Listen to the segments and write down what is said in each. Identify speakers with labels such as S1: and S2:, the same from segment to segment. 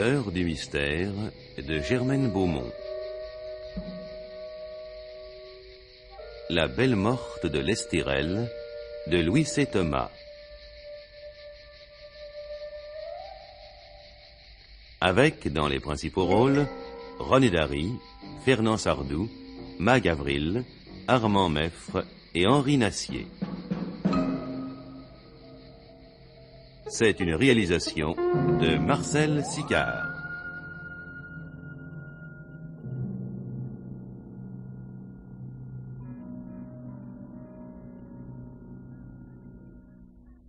S1: L'heure du mystère de Germaine Beaumont. La belle morte de l'Estérel de Louis C. Thomas. Avec, dans les principaux rôles, René Dary, Fernand Sardou, Mag Avril, Armand Meffre et Henri Nassier. C'est une réalisation de Marcel Sicard.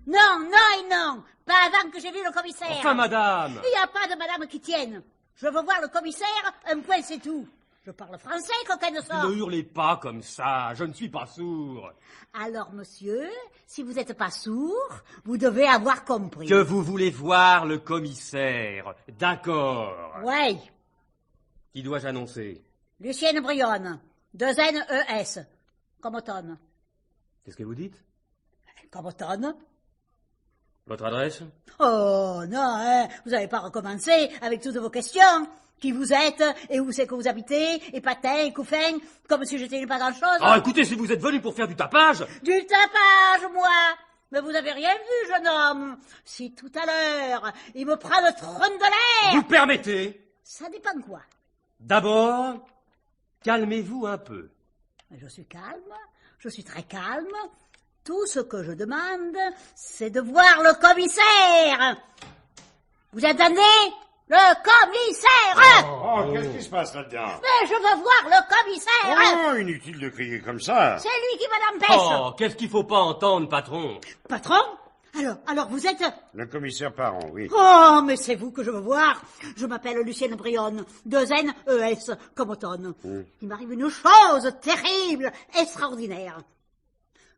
S2: Non, non et non. Pas avant que j'ai vu le commissaire.
S3: Enfin, madame.
S2: Il n'y a pas de madame qui tienne. Je veux voir le commissaire, un point c'est tout. Je parle français, coquin de sort.
S3: Ne hurlez pas comme ça, je ne suis pas sourd.
S2: Alors, monsieur, si vous n'êtes pas sourd, vous devez avoir compris.
S3: Que vous voulez voir le commissaire. D'accord.
S2: Ouais.
S3: Qui dois-je annoncer?
S2: Lucienne Brionne, 2 NES, comme automne.
S3: Qu'est-ce que vous dites?
S2: Comme automne.
S3: Votre adresse?
S2: Oh, non, hein, vous n'avez pas recommencé avec toutes vos questions. Qui vous êtes, et où c'est que vous habitez, et patin, et couffin, comme si j'étais pas grand-chose.
S3: Ah, écoutez, si vous êtes venu pour faire du tapage...
S2: Du tapage, moi. Mais vous avez rien vu, jeune homme. Si tout à l'heure, il me prend le trône de l'air...
S3: Vous permettez?
S2: Ça dépend quoi.
S3: D'abord, calmez-vous un peu.
S2: Je suis calme, je suis très calme. Tout ce que je demande, c'est de voir le commissaire. Vous entendez? Le commissaire!
S4: Oh, qu'est-ce qui se passe là-dedans?
S2: Mais je veux voir le commissaire!
S4: Oh, inutile de crier comme ça.
S2: C'est lui qui me l'empêche!
S3: Oh, qu'est-ce qu'il faut pas entendre, patron?
S2: Patron? Alors vous êtes...
S4: Le commissaire Parent, oui.
S2: Oh, mais c'est vous que je veux voir. Je m'appelle Lucienne Brionne, 2 NES, comme automne. Il m'arrive une chose terrible, extraordinaire.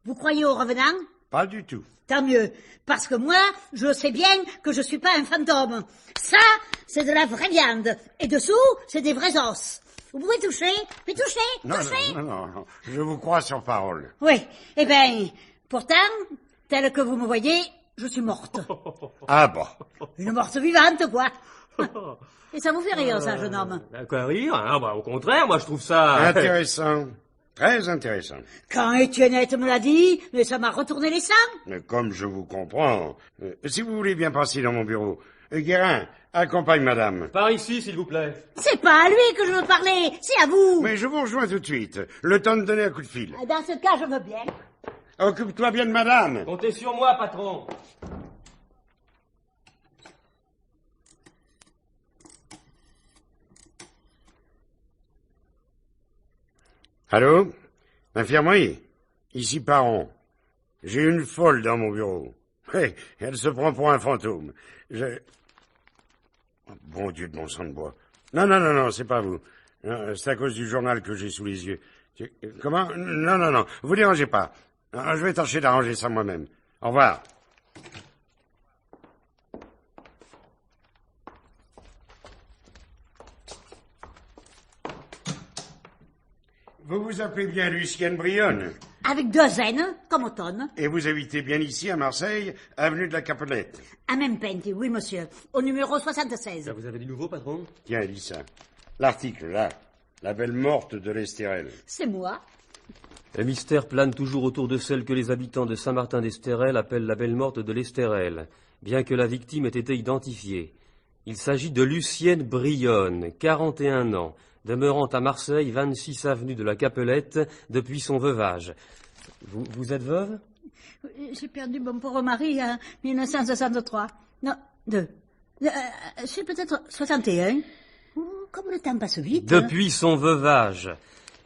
S2: Vous croyez au revenant?
S4: Pas du tout.
S2: Tant mieux, parce que moi, je sais bien que je suis pas un fantôme. Ça, c'est de la vraie viande. Et dessous, c'est des vrais os. Vous pouvez toucher? Puis toucher?
S4: Non,
S2: Toucher?
S4: non, je vous crois sur parole.
S2: Oui, eh bien, pourtant, tel que vous me voyez, je suis morte.
S4: Ah bon?
S2: Une morte vivante, quoi. Et ça vous fait rire, ça, jeune homme?
S3: Quoi rire? Ah, bah, au contraire, moi je trouve ça...
S4: Intéressant. Très intéressant.
S2: Quand Étiennette me l'a dit, mais ça m'a retourné les sangs.
S4: Mais comme je vous comprends, si vous voulez bien passer dans mon bureau, Guérin, accompagne madame.
S3: Par ici, s'il vous plaît.
S2: C'est pas à lui que je veux parler, c'est à vous.
S4: Mais je vous rejoins tout de suite. Le temps de donner un coup de fil.
S2: Dans ce cas, je veux bien.
S4: Occupe-toi bien de madame.
S3: Comptez sur moi, patron.
S4: Allô? Infirmerie? Ici Parent. J'ai une folle dans mon bureau. Hey, elle se prend pour un fantôme. Oh, bon Dieu de mon sang de bois. Non, c'est pas vous. C'est à cause du journal que j'ai sous les yeux. Comment? Non, vous dérangez pas. Je vais tâcher d'arranger ça moi-même. Au revoir. Vous vous appelez bien Lucienne Brionne?
S2: Avec 2 N, comme automne.
S4: Et vous habitez bien ici, à Marseille, avenue de la Capelette?
S2: À même pente, oui, monsieur. Au numéro 76.
S3: Vous avez du nouveau, patron?
S4: Tiens, lis ça. L'article, là. La belle morte de l'Estérel.
S2: C'est moi.
S3: Le mystère plane toujours autour de celle que les habitants de Saint-Martin-d'Estérel appellent la belle morte de l'Estérel, bien que la victime ait été identifiée. Il s'agit de Lucienne Brionne, 41 ans, demeurant à Marseille, 26 avenue de la Capelette, depuis son veuvage. Vous êtes veuve?
S2: J'ai perdu mon pauvre mari en 1963. Non, 2. C'est peut-être 61. Comme le temps passe vite.
S3: Depuis son veuvage.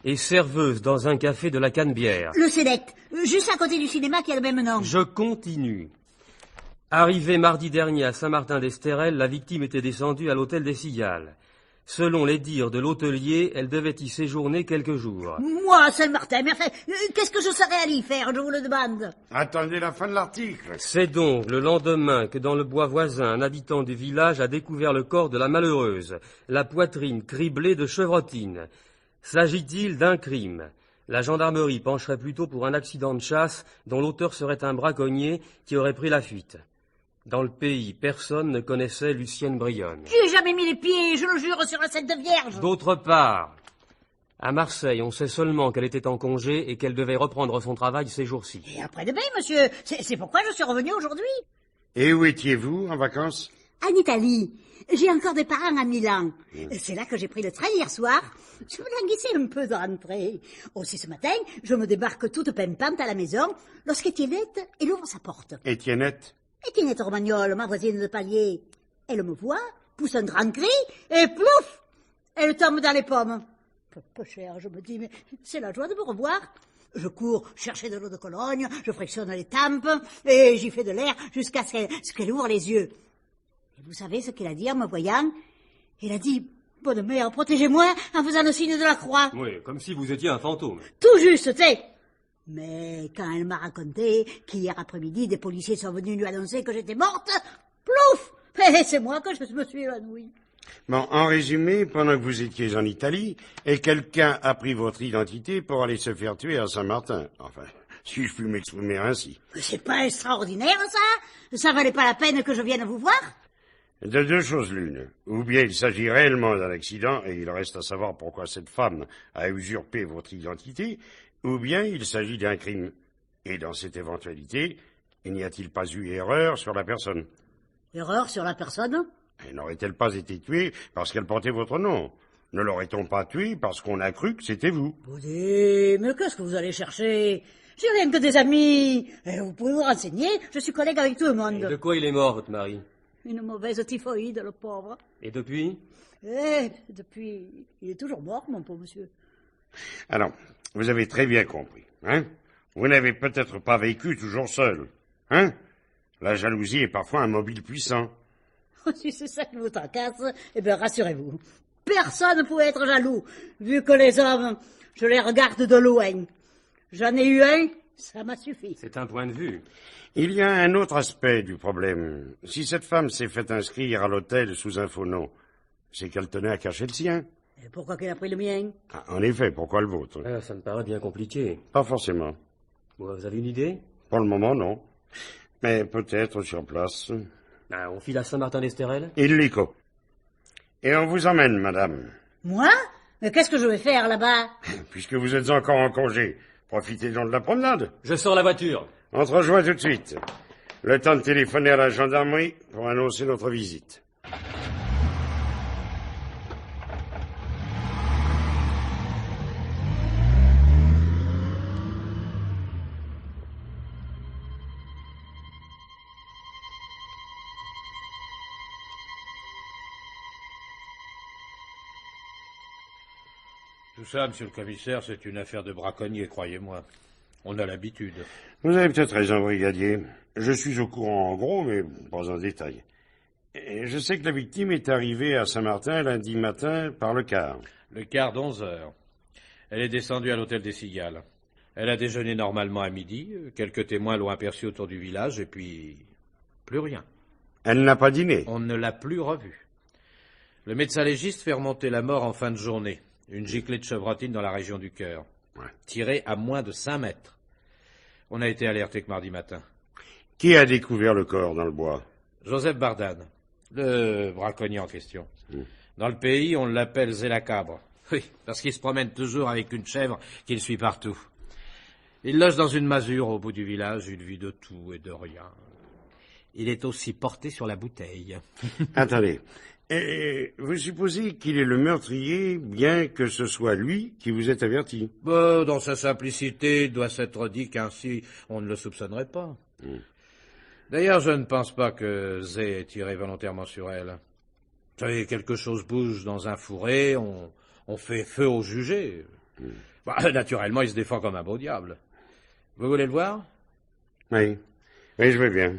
S3: Et serveuse dans un café de la Canebière.
S2: Le Select, juste à côté du cinéma qui a le même nom.
S3: Je continue. Arrivée mardi dernier à Saint-Martin-d'Estérel, la victime était descendue à l'hôtel des Cigales. Selon les dires de l'hôtelier, elle devait y séjourner quelques jours.
S2: Moi, Saint-Martin, mais enfin, qu'est-ce que je serais allé y faire, je vous le demande?
S4: Attendez la fin de l'article.
S3: C'est donc le lendemain que dans le bois voisin, un habitant du village a découvert le corps de la malheureuse, la poitrine criblée de chevrotines. S'agit-il d'un crime? La gendarmerie pencherait plutôt pour un accident de chasse dont l'auteur serait un braconnier qui aurait pris la fuite. Dans le pays, personne ne connaissait Lucienne Brionne.
S2: J'y ai jamais mis les pieds, je le jure sur la Sainte Vierge.
S3: D'autre part, à Marseille, on sait seulement qu'elle était en congé et qu'elle devait reprendre son travail ces jours-ci.
S2: Et après-demain, monsieur. C'est pourquoi je suis revenu aujourd'hui.
S4: Et où étiez-vous, en vacances?
S2: En Italie. J'ai encore des parents à Milan. C'est là que j'ai pris le train hier soir. Je me languissais un peu de rentrer. Aussi ce matin, je me débarque toute pimpante à la maison lorsqu'Étiennette, elle ouvre sa porte.
S4: Étiennette?
S2: Étiennette Romagnol, ma voisine de palier. Elle me voit, pousse un grand cri, et plouf! Elle tombe dans les pommes. Peu cher, je me dis, mais c'est la joie de me revoir. Je cours chercher de l'eau de Cologne, je frictionne les tempes, et j'y fais de l'air jusqu'à ce qu'elle ouvre les yeux. Et vous savez ce qu'elle a dit en me voyant? Elle a dit, bonne mère, protégez-moi en faisant le signe de la croix.
S3: Oui, comme si vous étiez un fantôme.
S2: Tout juste, tu sais. Mais quand elle m'a raconté qu'hier après-midi, des policiers sont venus lui annoncer que j'étais morte, plouf! Et c'est moi que je me suis évanouie.
S4: Bon, en résumé, pendant que vous étiez en Italie, et quelqu'un a pris votre identité pour aller se faire tuer à Saint-Martin. Enfin, si je puis m'exprimer ainsi.
S2: Mais c'est pas extraordinaire, ça? Ça valait pas la peine que je vienne vous voir?
S4: De deux choses l'une. Ou bien il s'agit réellement d'un accident, et il reste à savoir pourquoi cette femme a usurpé votre identité, ou bien il s'agit d'un crime. Et dans cette éventualité, il n'y a-t-il pas eu erreur sur la personne?
S2: Erreur sur la personne?
S4: Et n'aurait-elle pas été tuée parce qu'elle portait votre nom? Ne l'aurait-on pas tuée parce qu'on a cru que c'était vous?
S2: Boudé, mais qu'est-ce que vous allez chercher? J'ai rien que des amis. Et vous pouvez vous renseigner, je suis collègue avec tout le monde.
S3: Et de quoi il est mort, votre mari?
S2: Une mauvaise typhoïde, le pauvre.
S3: Et depuis?
S2: Depuis, il est toujours mort, mon pauvre monsieur.
S4: Alors, vous avez très bien compris, hein? Vous n'avez peut-être pas vécu toujours seul, hein? La jalousie est parfois un mobile puissant.
S2: Si c'est ça qui vous tracasse, eh bien, rassurez-vous. Personne ne pouvait être jaloux, vu que les hommes, je les regarde de loin. J'en ai eu un, ça m'a suffi.
S3: C'est un point de vue.
S4: Il y a un autre aspect du problème. Si cette femme s'est fait inscrire à l'hôtel sous un faux nom, c'est qu'elle tenait à cacher le sien.
S2: Et pourquoi qu'elle a pris le mien?
S4: Ah, en effet, pourquoi le vôtre?
S3: Ça me paraît bien compliqué.
S4: Pas forcément.
S3: Vous avez une idée?
S4: Pour le moment, non. Mais peut-être sur place.
S3: On file à Saint-Martin-d'Estérel?
S4: Illico. Et on vous emmène, madame.
S2: Moi? Mais qu'est-ce que je vais faire là-bas?
S4: Puisque vous êtes encore en congé, profitez donc de la promenade.
S3: Je sors la voiture.
S4: On se rejoint tout de suite. Le temps de téléphoner à la gendarmerie pour annoncer notre visite.
S5: Tout ça, monsieur le commissaire, c'est une affaire de braconnier, croyez-moi. On a l'habitude.
S4: Vous avez peut-être raison, brigadier. Je suis au courant en gros, mais pas en détail. Et je sais que la victime est arrivée à Saint-Martin lundi matin par le car.
S5: Le quart d'11 heures. Elle est descendue à l'hôtel des Cigales. Elle a déjeuné normalement à midi. Quelques témoins l'ont aperçue autour du village, et puis... plus rien.
S4: Elle n'a pas dîné.
S5: On ne l'a plus revue. Le médecin légiste fait remonter la mort en fin de journée. Une giclée de chevrotine dans la région du cœur.
S4: Ouais.
S5: Tirée à moins de 5 mètres. On a été alerté que mardi matin.
S4: Qui a découvert le corps dans le bois?
S5: Joseph Bardane, le braconnier en question. Dans le pays, on l'appelle Zélacabre. Oui, parce qu'il se promène toujours avec une chèvre qu'il suit partout. Il loge dans une masure au bout du village, une vie de tout et de rien. Il est aussi porté sur la bouteille.
S4: Attendez. Et vous supposez qu'il est le meurtrier, bien que ce soit lui qui vous ait averti?
S5: Dans sa simplicité, il doit s'être dit qu'ainsi on ne le soupçonnerait pas. D'ailleurs, je ne pense pas que Zé ait tiré volontairement sur elle. Vous savez, quelque chose bouge dans un fourré, on fait feu au jugé. Naturellement, il se défend comme un beau diable. Vous voulez le voir?
S4: Oui. Oui, je veux bien.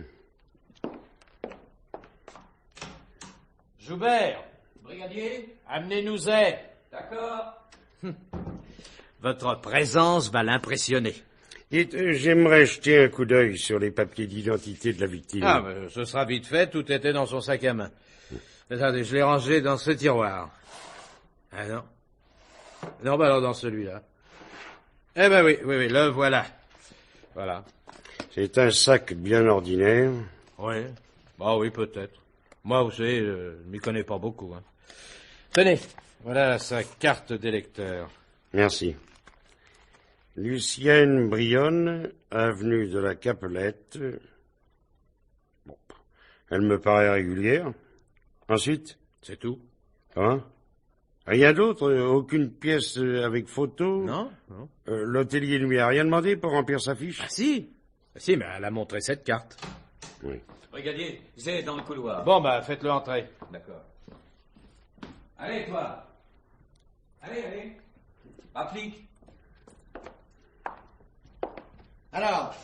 S5: Joubert, brigadier, amenez-nous Zé. D'accord. Votre présence va l'impressionner.
S4: Dites, j'aimerais jeter un coup d'œil sur les papiers d'identité de la victime.
S5: Ce sera vite fait, tout était dans son sac à main. Attendez, je l'ai rangé dans ce tiroir. Ah non. Non, alors dans celui-là. Eh ben oui, le voilà. Voilà.
S4: C'est un sac bien ordinaire.
S5: Oui. Bah oui, peut-être. Moi, vous savez, je m'y connais pas beaucoup. Hein. Tenez, voilà sa carte d'électeur.
S4: Merci. Lucienne Brionne, avenue de la Capelette. Bon, elle me paraît régulière. Ensuite?
S5: C'est tout?
S4: Hein? Rien d'autre? Aucune pièce avec photo?
S5: Non, non.
S4: L'hôtelier ne lui a rien demandé pour remplir sa fiche?
S5: Ah si. Ah, si, mais elle a montré cette carte.
S4: Oui.
S3: Brigadier, j'ai dans le couloir.
S5: Bon, bah, faites-le entrer.
S3: D'accord. Allez, toi. Allez. Applique.
S6: Alors,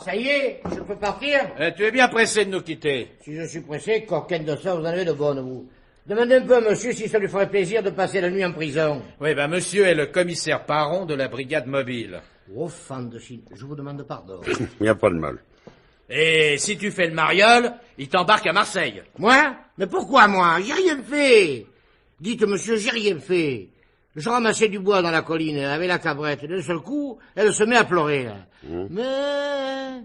S6: ça y est, je peux partir?
S5: Tu es bien pressé de nous quitter.
S6: Si je suis pressé, coquine de ça, vous en avez de bonnes, vous. Demandez un peu à monsieur si ça lui ferait plaisir de passer la nuit en prison.
S5: Oui, ben monsieur est le commissaire Paron de la brigade mobile.
S6: Oh, fan de Chine, je vous demande pardon.
S4: Il n'y a pas de mal.
S5: Et si tu fais le mariole, il t'embarque à Marseille.
S6: Moi? Mais pourquoi moi? J'ai rien fait. Dites, monsieur, j'ai rien fait. Je ramassais du bois dans la colline avec la cabrette. D'un seul coup, elle se met à pleurer. Là. Mais...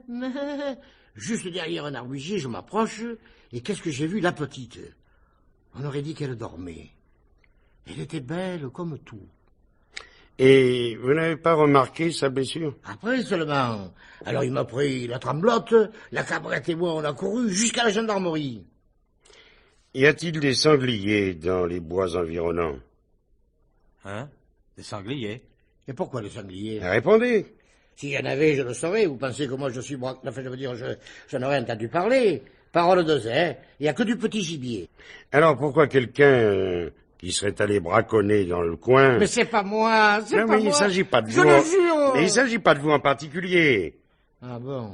S6: Juste derrière un arbusier, je m'approche, et qu'est-ce que j'ai vu? La petite. On aurait dit qu'elle dormait. Elle était belle comme tout.
S4: Et vous n'avez pas remarqué sa blessure?
S6: Après seulement. Alors il m'a pris la tremblote, la cabrette et moi on a couru jusqu'à la gendarmerie.
S4: Y a-t-il des sangliers dans les bois environnants?
S5: Hein? Des sangliers?
S6: Et pourquoi les sangliers?
S4: Répondez.
S6: S'il y en avait, je le saurais. Vous pensez que moi je suis enfin, je veux dire, j'en aurais entendu parler. Parole de zé, il n'y a que du petit gibier.
S4: Alors pourquoi quelqu'un qui serait allé braconner dans le coin...
S6: Mais c'est pas moi, c'est
S4: Non,
S6: pas
S4: mais
S6: moi.
S4: il s'agit pas de
S6: je
S4: vous.
S6: le jure.
S4: Mais il s'agit pas de vous en particulier.
S6: Ah bon?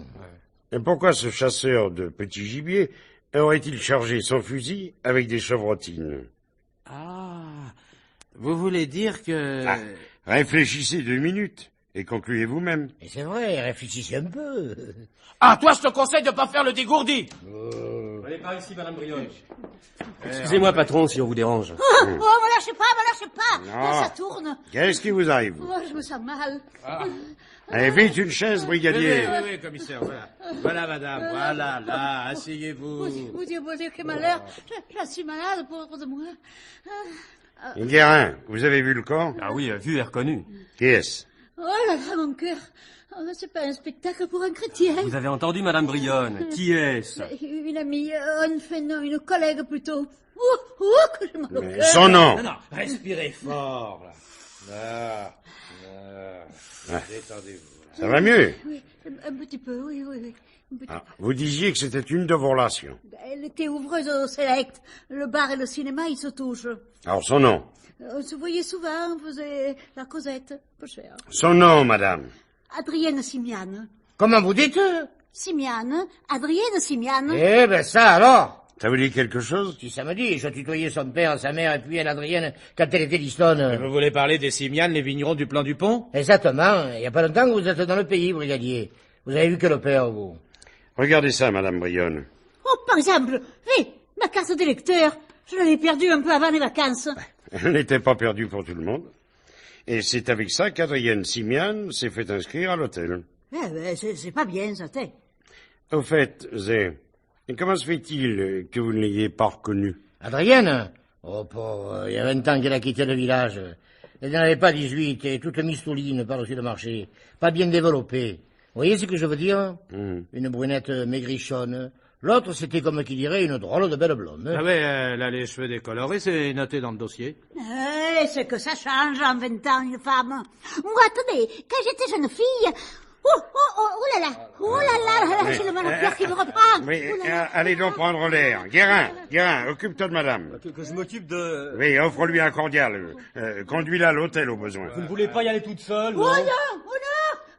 S4: Et pourquoi ce chasseur de petits gibiers aurait-il chargé son fusil avec des chevrotines?
S5: Ah, vous voulez dire que...
S4: Ah, réfléchissez 2 minutes et concluez vous-même.
S6: Et c'est vrai, réfléchissez un peu.
S5: Ah, toi, je te conseille de pas faire le dégourdi.
S3: Allez, par ici, madame Brionne. Excusez-moi, patron, si on vous dérange.
S2: Oh, me lâchez pas.
S4: Non.
S2: Ça tourne.
S4: Qu'est-ce qui vous arrive?
S2: Oh, je me sens mal.
S4: Allez, vite, une chaise, brigadier.
S5: Oui, commissaire, voilà. Voilà, madame, voilà, là, asseyez-vous.
S2: Mon Dieu, quel malheur. Je suis malade, pauvre de moi.
S4: Guérin, vous avez vu le corps?
S3: Ah oui, vu et reconnu.
S4: Qui est-ce?
S2: Oh là là, mon cœur. Oh, c'est pas un spectacle pour un chrétien.
S3: Vous avez entendu, madame Brionne. Qui est-ce?
S2: Une amie, une collègue plutôt. Que j'ai mal au cœur.
S4: Son nom.
S5: Non, respirez fort, là. Là. Détendez-vous.
S4: Ça va mieux?
S2: Oui, un petit peu, oui. Un petit
S4: Ah, vous disiez que c'était une de vos relations.
S2: peu. Elle était ouvreuse au Select. Le bar et le cinéma, ils se touchent.
S4: Alors, son nom?
S2: On se voyait souvent, on faisait la causette, peu cher.
S4: Son nom, madame?
S2: Adrienne Simiane.
S6: Comment vous dites?
S2: Simiane, Adrienne Simiane.
S6: Eh ben ça alors.
S4: Ça vous dit quelque chose?
S6: Si ça me dit, je tutoyais son père, sa mère et puis elle, Adrienne, quand elle était listonne.
S5: Vous voulez parler des Simianes, les vignerons du plan du pont?
S6: Exactement. Il n'y a pas longtemps que vous êtes dans le pays, brigadier. Vous avez vu que le père, vous.
S4: Regardez ça, madame Brionne.
S2: Oh, par exemple, ma carte d'électeur. Je l'avais perdue un peu avant les vacances.
S4: Elle n'était pas perdue pour tout le monde. Et c'est avec ça qu'Adrienne Simiane s'est fait inscrire à l'hôtel.
S2: Eh ben, c'est pas bien, ça, t'es.
S4: Au fait, Zé, comment se fait-il que vous ne l'ayez pas reconnue?
S6: Adrienne? Oh, pauvre, il y a 20 ans qu'elle a quitté le village. Elle n'en avait pas 18 et toute mistouline par-dessus le marché. Pas bien développée. Vous voyez ce que je veux dire? Une brunette maigrichonne. L'autre, c'était comme qui dirait une drôle de belle blonde.
S5: Ah ouais, elle a les cheveux décolorés, c'est noté dans le dossier.
S2: C'est que ça change en 20 ans, une femme. Moi, attendez, quand j'étais jeune fille... Oh là là, j'ai le mal au cœur qui me reprend.
S4: Mais
S2: Oh là là.
S4: allez donc prendre l'air. Guérin, occupe-toi de madame.
S3: Que je m'occupe de...
S4: Oui, offre-lui un cordial. Conduis-la à l'hôtel au besoin.
S3: Vous ne voulez pas y aller toute seule,
S2: Oh non.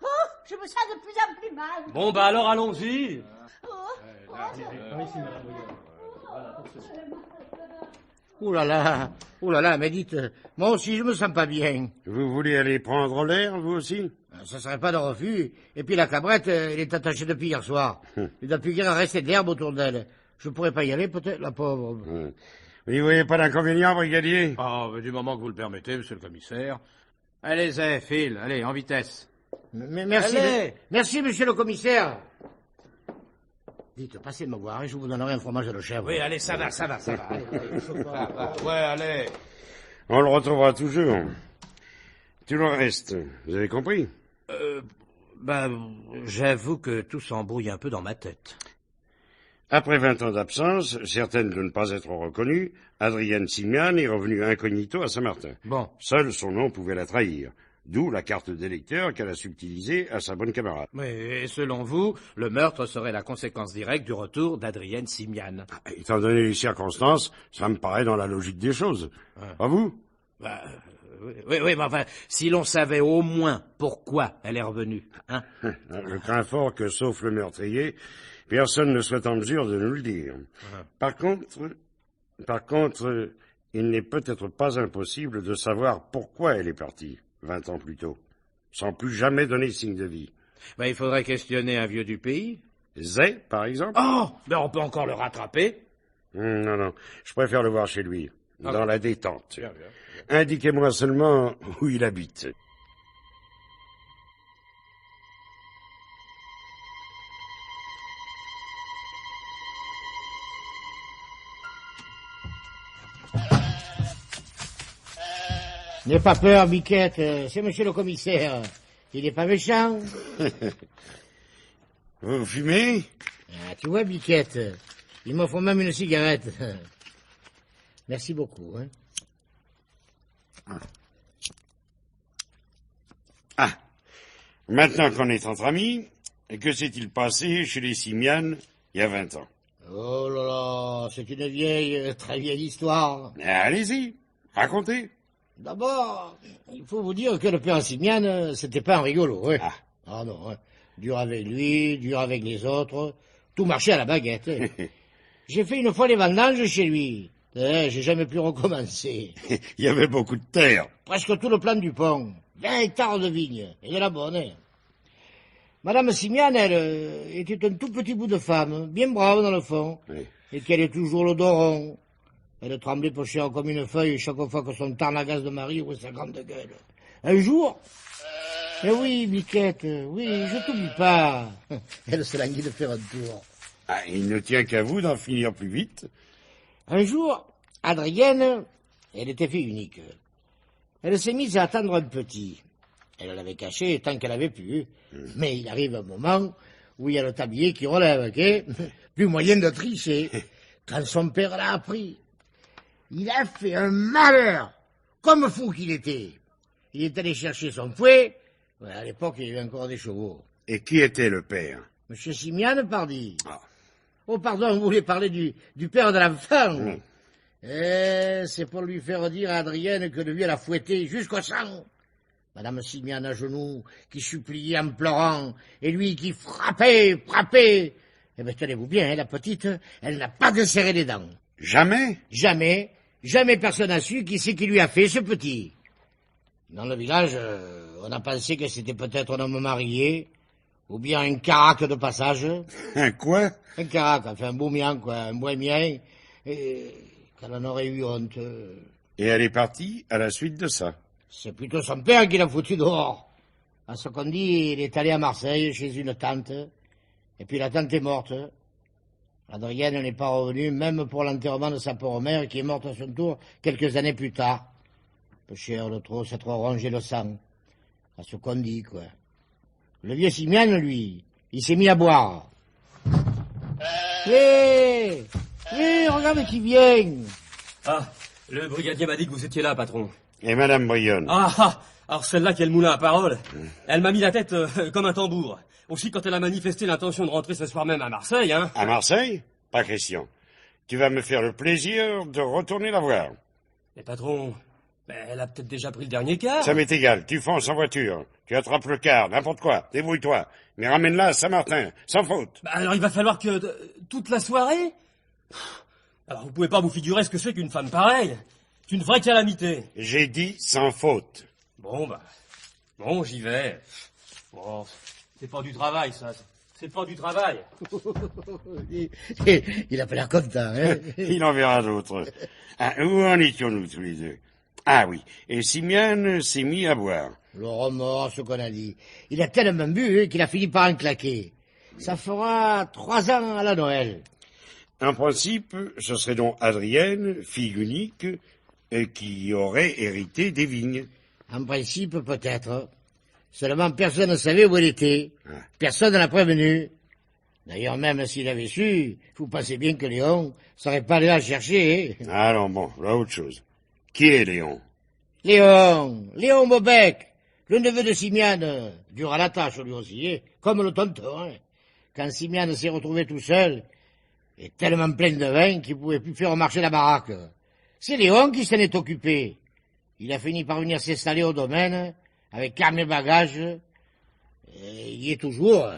S2: Oh, je me sens de plus en plus mal.
S3: Bon, bah alors allons-y.
S6: Ouh là là, mais dites, moi aussi je me sens pas bien.
S4: Vous voulez aller prendre l'air, vous aussi?
S6: Ça serait pas de refus. Et puis la cabrette, elle est attachée depuis hier soir. Il doit plus guère rester d'herbe autour d'elle. Je pourrais pas y aller, peut-être, la pauvre.
S4: Vous n'y voyez pas d'inconvénient, brigadier?
S5: Ah, du moment que vous le permettez, monsieur le commissaire. Allez, Zé, file, allez, en vitesse.
S6: Mais merci,
S5: Allez.
S6: merci, monsieur le commissaire. Dites, passez me voir et je vous donnerai un fromage de chèvre.
S5: Oui, allez, ça va. Allez, ouais, allez.
S4: On le retrouvera toujours. Tout le reste, vous avez compris?
S5: J'avoue que tout s'embrouille un peu dans ma tête.
S4: Après 20 ans d'absence, certaine de ne pas être reconnue, Adrienne Simian est revenue incognito à Saint-Martin.
S5: Bon.
S4: Seul son nom pouvait la trahir. D'où la carte d'électeur qu'elle a subtilisée à sa bonne camarade.
S5: Oui, et selon vous, le meurtre serait la conséquence directe du retour d'Adrienne Simian.
S4: Étant donné les circonstances, ça me paraît dans la logique des choses. Pas vous?
S5: Oui, mais enfin, si l'on savait au moins pourquoi elle est revenue, hein?
S4: Je crains fort que, sauf le meurtrier, personne ne soit en mesure de nous le dire. Par contre, il n'est peut-être pas impossible de savoir pourquoi elle est partie, 20 ans plus tôt, sans plus jamais donner signe de vie.
S5: Il faudrait questionner un vieux du pays.
S4: Zay, par exemple?
S5: Oh, on peut encore le rattraper.
S4: Non, je préfère le voir chez lui, dans la détente.
S5: Bien.
S4: Indiquez-moi seulement où il habite.
S6: N'aie pas peur, Biquette, c'est monsieur le commissaire. Il n'est pas méchant.
S4: Vous fumez?
S6: Tu vois, Biquette, il m'offre même une cigarette. Merci beaucoup, hein.
S4: Maintenant qu'on est entre amis, que s'est-il passé chez les Simian il y a 20 ans?
S6: Oh là là, c'est une vieille, très vieille histoire.
S4: Allez-y, racontez.
S6: D'abord, il faut vous dire que le père Simian, c'était pas un rigolo, hein. Ah non, hein. Dur avec lui, dur avec les autres, tout marchait à la baguette. Hein. J'ai fait une fois les vendanges chez lui. J'ai jamais pu recommencer.
S4: Il y avait beaucoup de terre.
S6: Presque tout le plan du pont. 20 hectares de vignes. Et de la bonne. Hein. Madame Simian, elle, était un tout petit bout de femme, bien brave dans le fond. Oui. Et qu'elle est toujours le dos rond. Elle tremblait pour cher comme une feuille chaque fois que son tarnagas de mari ouvrait sa grande gueule. Un jour... Eh oui, Biquette, oui, je t'oublie pas. Elle se languit de faire un tour.
S4: Il ne tient qu'à vous d'en finir plus vite.
S6: Un jour, Adrienne, elle était fille unique. Elle s'est mise à attendre un petit. Elle l'avait caché tant qu'elle avait pu. Mais il arrive un moment où il y a le tablier qui relève, ok? Plus moyen de tricher. Quand son père l'a appris, il a fait un malheur, comme fou qu'il était. Il est allé chercher son fouet. À l'époque, il y avait encore des chevaux.
S4: Et qui était le père?
S6: Monsieur Simian, pardi. Oh, pardon, vous voulez parler du père de l'enfant? C'est pour lui faire dire à Adrienne que lui, elle a fouetté jusqu'au sang. Madame Simian à genoux, qui suppliait en pleurant, et lui qui frappait. Eh bien, tenez-vous bien, la petite, elle n'a pas desserré les dents.
S4: Jamais?
S6: Jamais personne n'a su qui c'est qui lui a fait ce petit. Dans le village, on a pensé que c'était peut-être un homme marié, ou bien un carac de passage.
S4: Un quoi?
S6: Un carac, enfin un bourmian, quoi, un bohémien, et qu'elle en aurait eu honte.
S4: Et elle est partie à la suite de ça?
S6: C'est plutôt son père qui l'a foutu dehors. À ce qu'on dit, il est allé à Marseille, chez une tante, et puis la tante est morte. Adrienne n'est pas revenue, même pour l'enterrement de sa pauvre mère, qui est morte à son tour quelques années plus tard. Peu cher de trop s'être rongé le sang. À ce qu'on dit, quoi. Le vieux Simian, lui, il s'est mis à boire. Hé, regarde qui vient.
S3: Ah, le brigadier m'a dit que vous étiez là, patron.
S4: Et Madame Brionne?
S3: Alors celle-là qui a le moulin à parole, elle m'a mis la tête comme un tambour. Aussi quand elle a manifesté l'intention de rentrer ce soir même à Marseille, hein.
S4: À Marseille? Pas question. Tu vas me faire le plaisir de retourner la voir.
S3: Mais patron, elle a peut-être déjà pris le dernier car.
S4: Ça m'est égal, tu fonces en voiture. Tu attrapes le car, n'importe quoi, débrouille-toi. Mais ramène-la à Saint-Martin, sans faute.
S3: Alors il va falloir que... toute la soirée? Alors vous pouvez pas vous figurer ce que c'est qu'une femme pareille. C'est une vraie calamité.
S4: J'ai dit sans faute.
S3: Bon, j'y vais. Bon, c'est pas du travail, ça. C'est pas du travail.
S6: Il a pas l'air content, hein.
S4: Il en verra d'autres. Où en étions-nous tous les deux? Ah oui, et Simian s'est mis à boire.
S6: Le remords, ce qu'on a dit. Il a tellement bu qu'il a fini par en claquer. Ça fera 3 ans à la Noël.
S4: En principe, ce serait donc Adrienne, fille unique, qui aurait hérité des vignes.
S6: En principe, peut-être. Seulement, personne ne savait où elle était. Personne ne l'a prévenu. D'ailleurs, même s'il avait su, vous pensez bien que Léon serait pas allé la chercher. Hein.
S4: Alors bon, là, autre chose. Qui est Léon?
S6: Léon Maubec, le neveu de Simiane, dur à la tâche lui aussi, hein, comme le tonton. Hein. Quand Simiane s'est retrouvé tout seul, et tellement plein de vin qu'il pouvait plus faire marcher la baraque. C'est Léon qui s'en est occupé. Il a fini par venir s'installer au domaine, avec carnet bagages, et il y est toujours.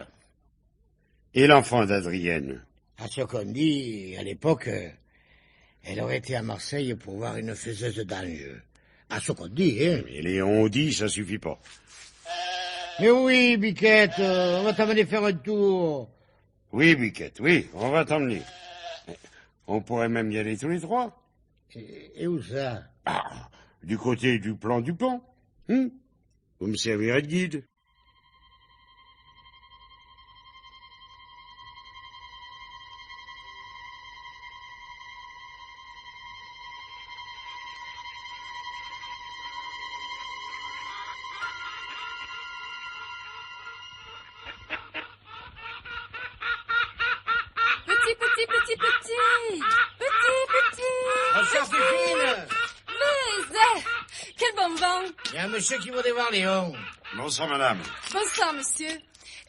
S4: Et l'enfant d'Adrienne?
S6: À ce qu'on dit, à l'époque, elle aurait été à Marseille pour voir une faiseuse d'ange. À ce qu'on dit, hein.
S4: Mais Léon dit, ça suffit pas.
S6: Mais oui, Biquette, on va t'amener faire un tour.
S4: Oui, Biquette, oui, on va t'emmener. On pourrait même y aller tous les trois.
S6: Et où ça?
S4: Ah, du côté du plan du pont. Vous me servirez de guide. Bonsoir, Fifine.
S7: Mais, quel bon vent.
S6: Il y a un monsieur qui voudrait voir Léon.
S4: Bonsoir, madame.
S7: Bonsoir, monsieur.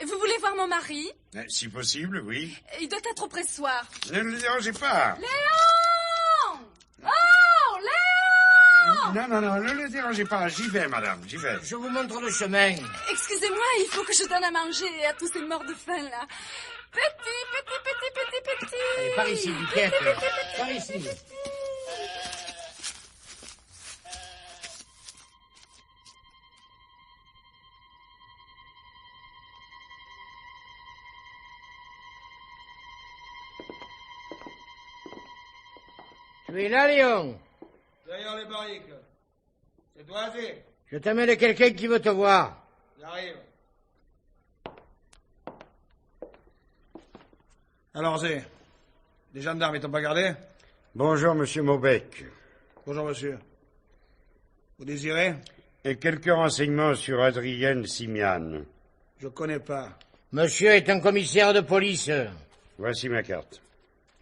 S7: Vous voulez voir mon mari?
S4: Si possible, oui.
S7: Il doit être près ce soir.
S4: Ne le dérangez pas.
S7: Léon! Oh, Léon!
S4: Non, ne le dérangez pas. J'y vais, madame, j'y vais.
S6: Je vous montre le chemin.
S7: Excusez-moi, il faut que je donne à manger à tous ces morts de faim, là. Petit.
S6: Allez, par ici, Biquette. Par ici. Tu es là, Léon?
S8: Derrière les barriques. C'est toi, Zé?
S6: Je t'amène quelqu'un qui veut te voir.
S8: J'arrive. Alors, Zé, les gendarmes, ils t'ont pas gardé?
S4: Bonjour, monsieur Maubec.
S8: Bonjour, monsieur. Vous désirez?
S4: Et quelques renseignements sur Adrienne Simiane.
S8: Je connais pas.
S6: Monsieur est un commissaire de police.
S4: Voici ma carte.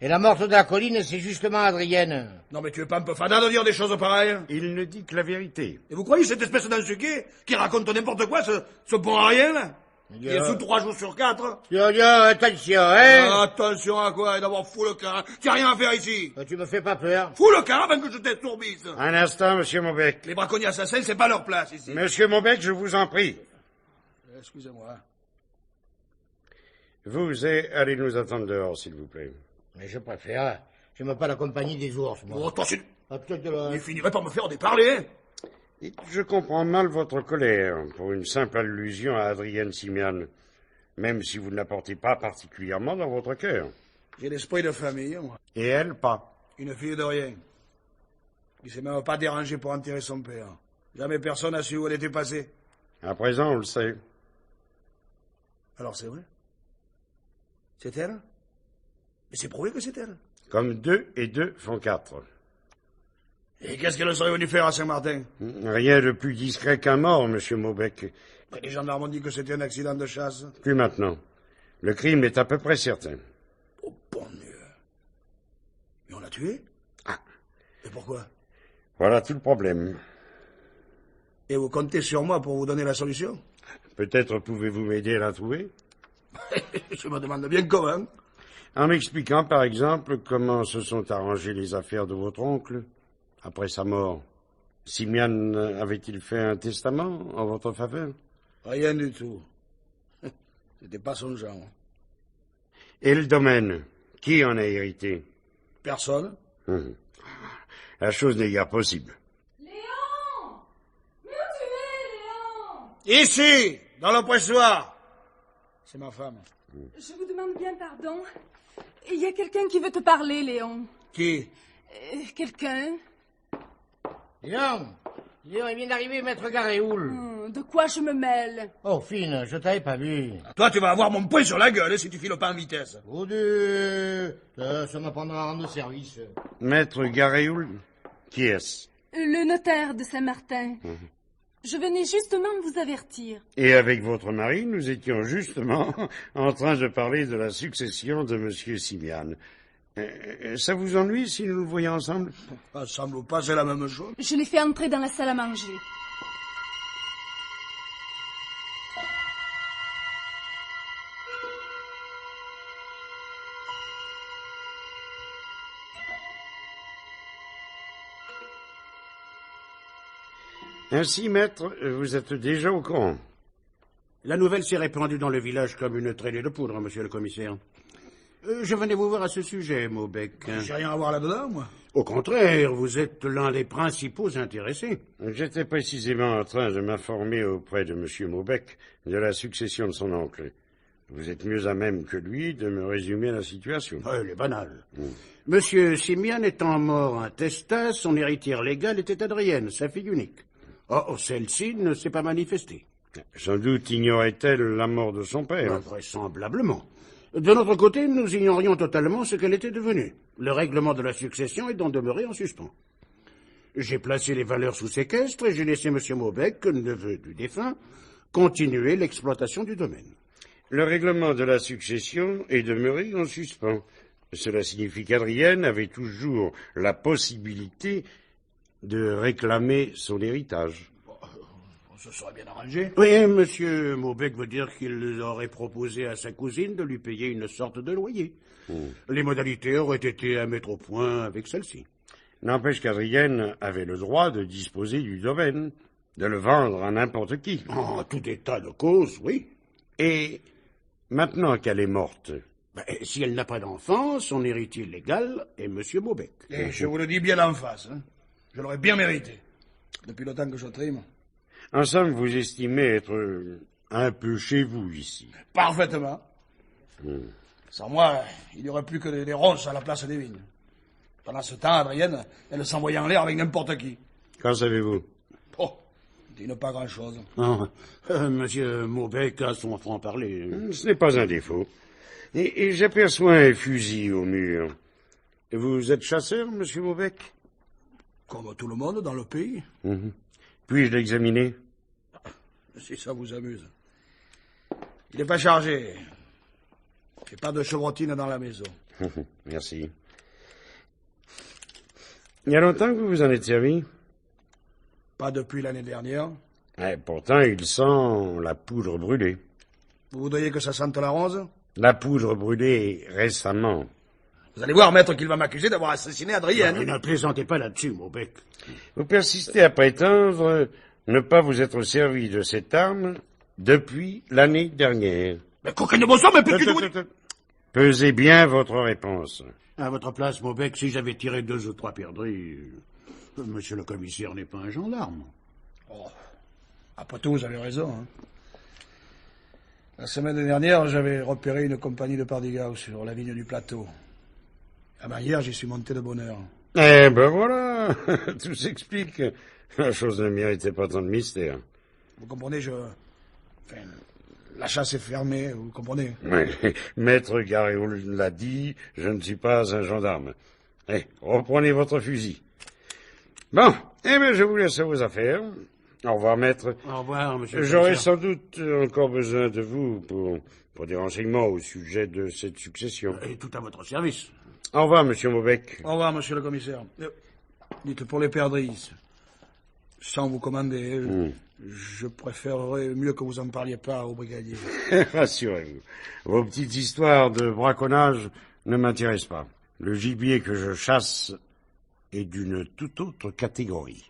S6: Et la morte de la colline, c'est justement Adrienne.
S8: Non, mais tu es pas un peu fada de dire des choses pareilles?
S4: Il ne dit que la vérité.
S8: Et vous croyez cette espèce d'insuqué qui raconte n'importe quoi, ce pour rien, là? Il est sous 3 jours sur 4.
S6: Attention, hein?
S8: Attention à quoi? Et d'abord, fous le camp. Tu as rien à faire ici.
S6: Tu me fais pas peur.
S8: Fous le camp avant que je t'estourbisse.
S4: Un instant, monsieur Maubec.
S8: Les braconniers assassins, c'est pas leur place ici.
S4: Monsieur Maubec, je vous en prie.
S8: Excusez-moi.
S4: Vous allez nous attendre dehors, s'il vous plaît.
S6: Mais je préfère. J'aime pas la compagnie des ours, moi.
S8: Oh, toi,
S6: Peut-être
S8: il finirait par me faire déparler.
S4: Et je comprends mal votre colère pour une simple allusion à Adrienne Simiane, même si vous ne la portez pas particulièrement dans votre cœur.
S8: J'ai l'esprit de famille, moi.
S4: Et elle, pas.
S8: Une fille de rien. Il s'est même pas dérangé pour enterrer son père. Jamais personne n'a su où elle était passée.
S4: À présent, on le sait.
S8: Alors c'est vrai? C'est elle? Mais c'est prouvé que c'est elle.
S4: Comme 2 et 2 font 4.
S8: Et qu'est-ce qu'elle serait venue faire à Saint-Martin?
S4: Rien de plus discret qu'un mort, monsieur Maubec.
S8: Les gendarmes ont dit que c'était un accident de chasse.
S4: Plus maintenant. Le crime est à peu près certain.
S8: Oh, bon Dieu. Mais on l'a tué?
S4: Ah.
S8: Et pourquoi?
S4: Voilà tout le problème.
S8: Et vous comptez sur moi pour vous donner la solution?
S4: Peut-être pouvez-vous m'aider à la trouver?
S8: Je me demande bien comment.
S4: En m'expliquant, par exemple, comment se sont arrangées les affaires de votre oncle après sa mort. Simiane avait-il fait un testament en votre faveur?
S8: Rien du tout. C'était pas son genre.
S4: Et le domaine, qui en a hérité?
S8: Personne.
S4: La chose n'est guère possible.
S7: Léon! Mais où tu es, Léon?
S8: Ici, dans le pressoir. C'est ma femme.
S7: Je vous demande bien pardon. Il y a quelqu'un qui veut te parler, Léon.
S8: Qui?
S7: Quelqu'un?
S6: Léon, Léon, il vient d'arriver, maître Garéoul.
S7: De quoi je me mêle?
S6: Oh, fine, je t'avais pas vu.
S8: Toi, tu vas avoir mon poing sur la gueule si tu files pas en vitesse.
S6: Oh, ça m'apprendra à rendre service.
S4: Maître Garéoul, qui est-ce?
S7: Le notaire de Saint-Martin. Je venais justement vous avertir.
S4: Et avec votre mari, nous étions justement en train de parler de la succession de Monsieur Simian. Ça vous ennuie si nous le voyons ensemble?
S8: Ça semble pas, c'est la même chose.
S7: Je l'ai fait entrer dans la salle à manger.
S4: Ainsi, maître, vous êtes déjà au courant.
S9: La nouvelle s'est répandue dans le village comme une traînée de poudre, monsieur le commissaire. Je venais vous voir à ce sujet, Maubec.
S8: J'ai rien à voir là-dedans, moi.
S9: Au contraire, vous êtes l'un des principaux intéressés.
S4: J'étais précisément en train de m'informer auprès de Monsieur Maubec de la succession de son oncle. Vous êtes mieux à même que lui de me résumer la situation.
S9: Elle est banale. Monsieur Simian étant mort intestat, son héritière légale était Adrienne, sa fille unique. Or, celle-ci ne s'est pas manifestée.
S4: Sans doute ignorait-elle la mort de son père.
S9: Vraisemblablement. De notre côté, nous ignorions totalement ce qu'elle était devenue. Le règlement de la succession est d'en demeurer en suspens. J'ai placé les valeurs sous séquestre et j'ai laissé M. Maubec, neveu du défunt, continuer l'exploitation du domaine.
S4: Le règlement de la succession est demeuré en suspens. Cela signifie qu'Adrienne avait toujours la possibilité de réclamer son héritage.
S8: On se serait bien arrangé.
S9: Oui, M. Maubec veut dire qu'il aurait proposé à sa cousine de lui payer une sorte de loyer. Les modalités auraient été à mettre au point avec celle-ci.
S4: N'empêche qu'Adrienne avait le droit de disposer du domaine, de le vendre à n'importe qui.
S9: En tout état de cause, oui.
S4: Et maintenant qu'elle est morte,
S9: si elle n'a pas d'enfant, son héritier légal est M. Maubec.
S8: Et je vous le dis bien en face, hein. Je l'aurais bien mérité. Depuis le temps que je trime.
S4: en somme, vous estimez être un peu chez vous ici.
S8: Parfaitement. Sans moi, il n'y aurait plus que des ronces à la place des vignes. Pendant ce temps, Adrienne, elle s'envoyait en l'air avec n'importe qui.
S4: Qu'en savez-vous?
S8: Oh, dis pas grand-chose.
S9: Monsieur Maubec a son franc-parler.
S4: Ce n'est pas un défaut. Et j'aperçois un fusil au mur. Vous êtes chasseur, monsieur Maubec?
S8: Comme tout le monde dans le pays.
S4: Puis-je l'examiner?
S8: Si ça vous amuse. Il n'est pas chargé. Il n'y a pas de chevrotine dans la maison.
S4: Merci. Il y a longtemps que vous vous en êtes servi?
S8: Pas depuis l'année dernière.
S4: Pourtant, il sent la poudre brûlée.
S8: Vous voudriez que ça sente la rose?
S4: La poudre brûlée récemment.
S8: Vous allez voir, maître, qu'il va m'accuser d'avoir assassiné Adrienne.
S9: Ne plaisantez pas là-dessus, Maubec.
S4: Vous persistez à prétendre ne pas vous être servi de cette arme depuis l'année dernière.
S8: Mais coquin de bon sang, mais petit...
S4: Pesez bien votre réponse.
S9: À votre place, Maubec, si j'avais tiré 2 ou 3 perdrix, monsieur le commissaire n'est pas un gendarme.
S8: Oh, après tout, vous avez raison. Hein. La semaine dernière, j'avais repéré une compagnie de pardigaux sur la vigne du plateau. Hier, j'y suis monté de bonne heure.
S4: Eh ben voilà, tout s'explique. La chose ne méritait pas tant de mystère.
S8: Vous comprenez, la chasse est fermée, vous comprenez?
S4: Oui, Maître Garéoul l'a dit, je ne suis pas un gendarme. Reprenez votre fusil. Bon, je vous laisse à vos affaires. Au revoir, maître.
S9: Au revoir, monsieur.
S4: J'aurai sans doute encore besoin de vous pour des renseignements au sujet de cette succession.
S9: Et tout à votre service.
S4: Au revoir, monsieur Maubec.
S8: Au revoir, monsieur le commissaire. Dites, pour les perdrix, sans vous commander, je préférerais mieux que vous en parliez pas au brigadier.
S4: Rassurez-vous, vos petites histoires de braconnage ne m'intéressent pas. Le gibier que je chasse est d'une toute autre catégorie.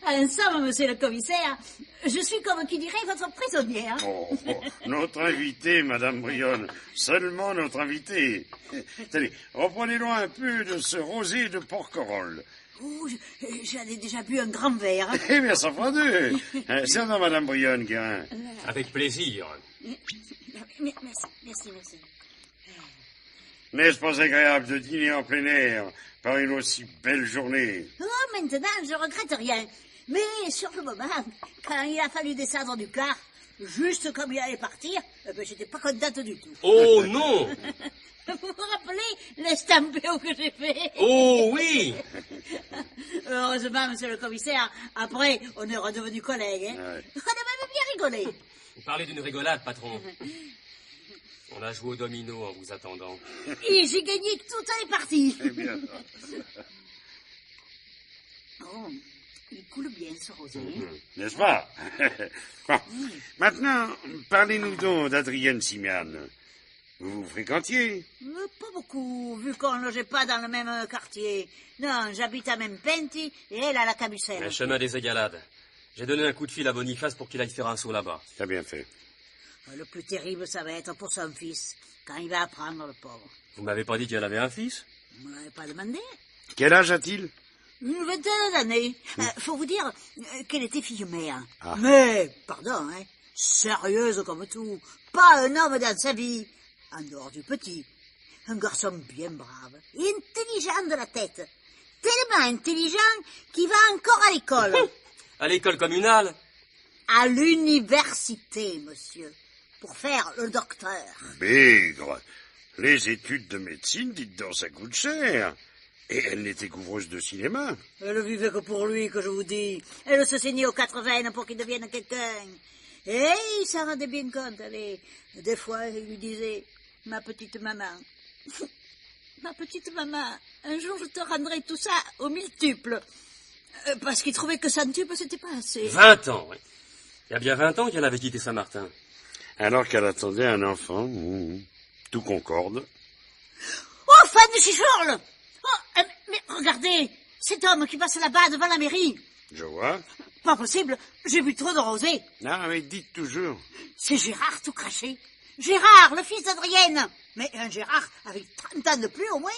S2: En somme, monsieur le commissaire, je suis comme qui dirait votre prisonnière.
S4: Oh, notre invité, Madame Brionne. Seulement notre invité. Tenez, reprenez-nous un peu de ce rosé de Porquerolles.
S2: Oh, j'en ai déjà bu un grand verre.
S4: Eh bien, ça fera deux. Servez à Madame Brionne, Guérin.
S3: Avec plaisir.
S2: Merci.
S4: N'est-ce pas agréable de dîner en plein air par une aussi belle journée?
S2: Oh, maintenant, je regrette rien. Mais sur le moment, quand il a fallu descendre du car, juste comme il allait partir, j'étais pas contente du tout.
S3: Oh non!
S2: Vous vous rappelez l'estampéo que j'ai fait?
S3: Oh oui!
S2: Heureusement, monsieur le commissaire, après, on est redevenus collègues. Hein?
S4: Ouais.
S2: On a même bien rigolé.
S3: Vous parlez d'une rigolade, patron. On a joué au domino en vous attendant.
S2: Et j'ai gagné toutes les parties.
S4: Eh bien.
S2: Oh, il coule bien, ce rosé.
S4: N'est-ce pas? Bon. Maintenant, parlez-nous donc d'Adrienne Simiane. Vous fréquentiez?
S2: Pas beaucoup, vu qu'on ne logeait pas dans le même quartier. Non, j'habite à Mempenti et elle à la Cabucelle.
S3: Le chemin des Égalades. J'ai donné un coup de fil à Boniface pour qu'il aille faire un saut là-bas.
S4: T'as bien fait.
S2: Le plus terrible, ça va être pour son fils, quand il va apprendre, le pauvre.
S3: Vous m'avez pas dit qu'il avait un fils?
S2: Vous ne me l'avez pas demandé?
S4: Quel âge a-t-il?
S2: Une vingtaine d'années. Faut vous dire qu'elle était fille-mère.
S4: Ah.
S2: Mais, pardon, hein, sérieuse comme tout. Pas un homme dans sa vie. En dehors du petit. Un garçon bien brave et intelligent de la tête. Tellement intelligent qu'il va encore à l'école.
S3: À l'école communale?
S2: À l'université, monsieur. Pour faire le docteur.
S4: Bigre. Les études de médecine, dites donc, ça coûte cher. Et elle n'était qu'ouvreuse de cinéma.
S2: Elle vivait que pour lui, que je vous dis. Elle se saignait aux 80 pour qu'il devienne quelqu'un. Et il s'en rendait bien compte, allez. Des fois, il lui disait, ma petite maman, ma petite maman, un jour je te rendrai tout ça au miltuple. Parce qu'il trouvait que centuple, c'était pas assez.
S3: 20 ans, oui. Il y a bien 20 ans qu'elle avait quitté Saint-Martin.
S4: Alors qu'elle attendait un enfant. Tout concorde.
S2: Oh, fan de chichorle! Oh, mais regardez, cet homme qui passe là-bas devant la mairie.
S4: Je vois.
S2: Pas possible, j'ai bu trop de rosé.
S4: Ah, mais dites toujours.
S2: C'est Gérard tout craché. Gérard, le fils d'Adrienne. Mais un Gérard avec 30 ans de plus au moins.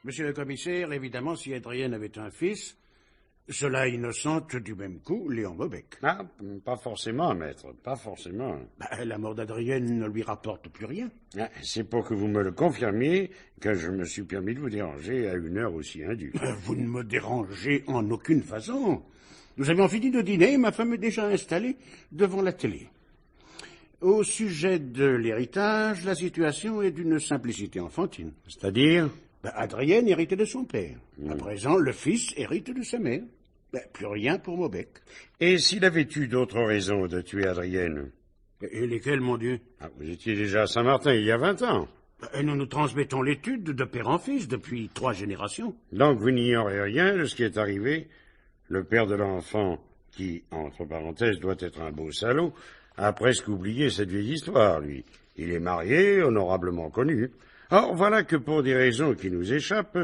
S9: Monsieur le commissaire, évidemment, si Adrienne avait un fils, cela innocente du même coup Léon Mobec.
S4: Ah, pas forcément, maître, pas forcément.
S9: La mort d'Adrienne ne lui rapporte plus rien.
S4: Ah, c'est pour que vous me le confirmiez que je me suis permis de vous déranger à une heure aussi indue.
S9: Vous ne me dérangez en aucune façon. Nous avions fini de dîner et ma femme est déjà installée devant la télé. Au sujet de l'héritage, la situation est d'une simplicité enfantine.
S4: C'est-à-dire?
S9: Adrienne héritait de son père. À présent, le fils hérite de sa mère. Plus rien pour Mobec.
S4: Et s'il avait eu d'autres raisons de tuer Adrienne?
S9: Et lesquelles, mon Dieu?
S4: Vous étiez déjà à Saint-Martin il y a 20 ans.
S9: Nous nous transmettons l'étude de père en fils depuis 3 générations.
S4: Donc vous n'ignorez rien de ce qui est arrivé? Le père de l'enfant, qui, entre parenthèses, doit être un beau salaud, a presque oublié cette vieille histoire, lui. Il est marié, honorablement connu. Or, voilà que pour des raisons qui nous échappent,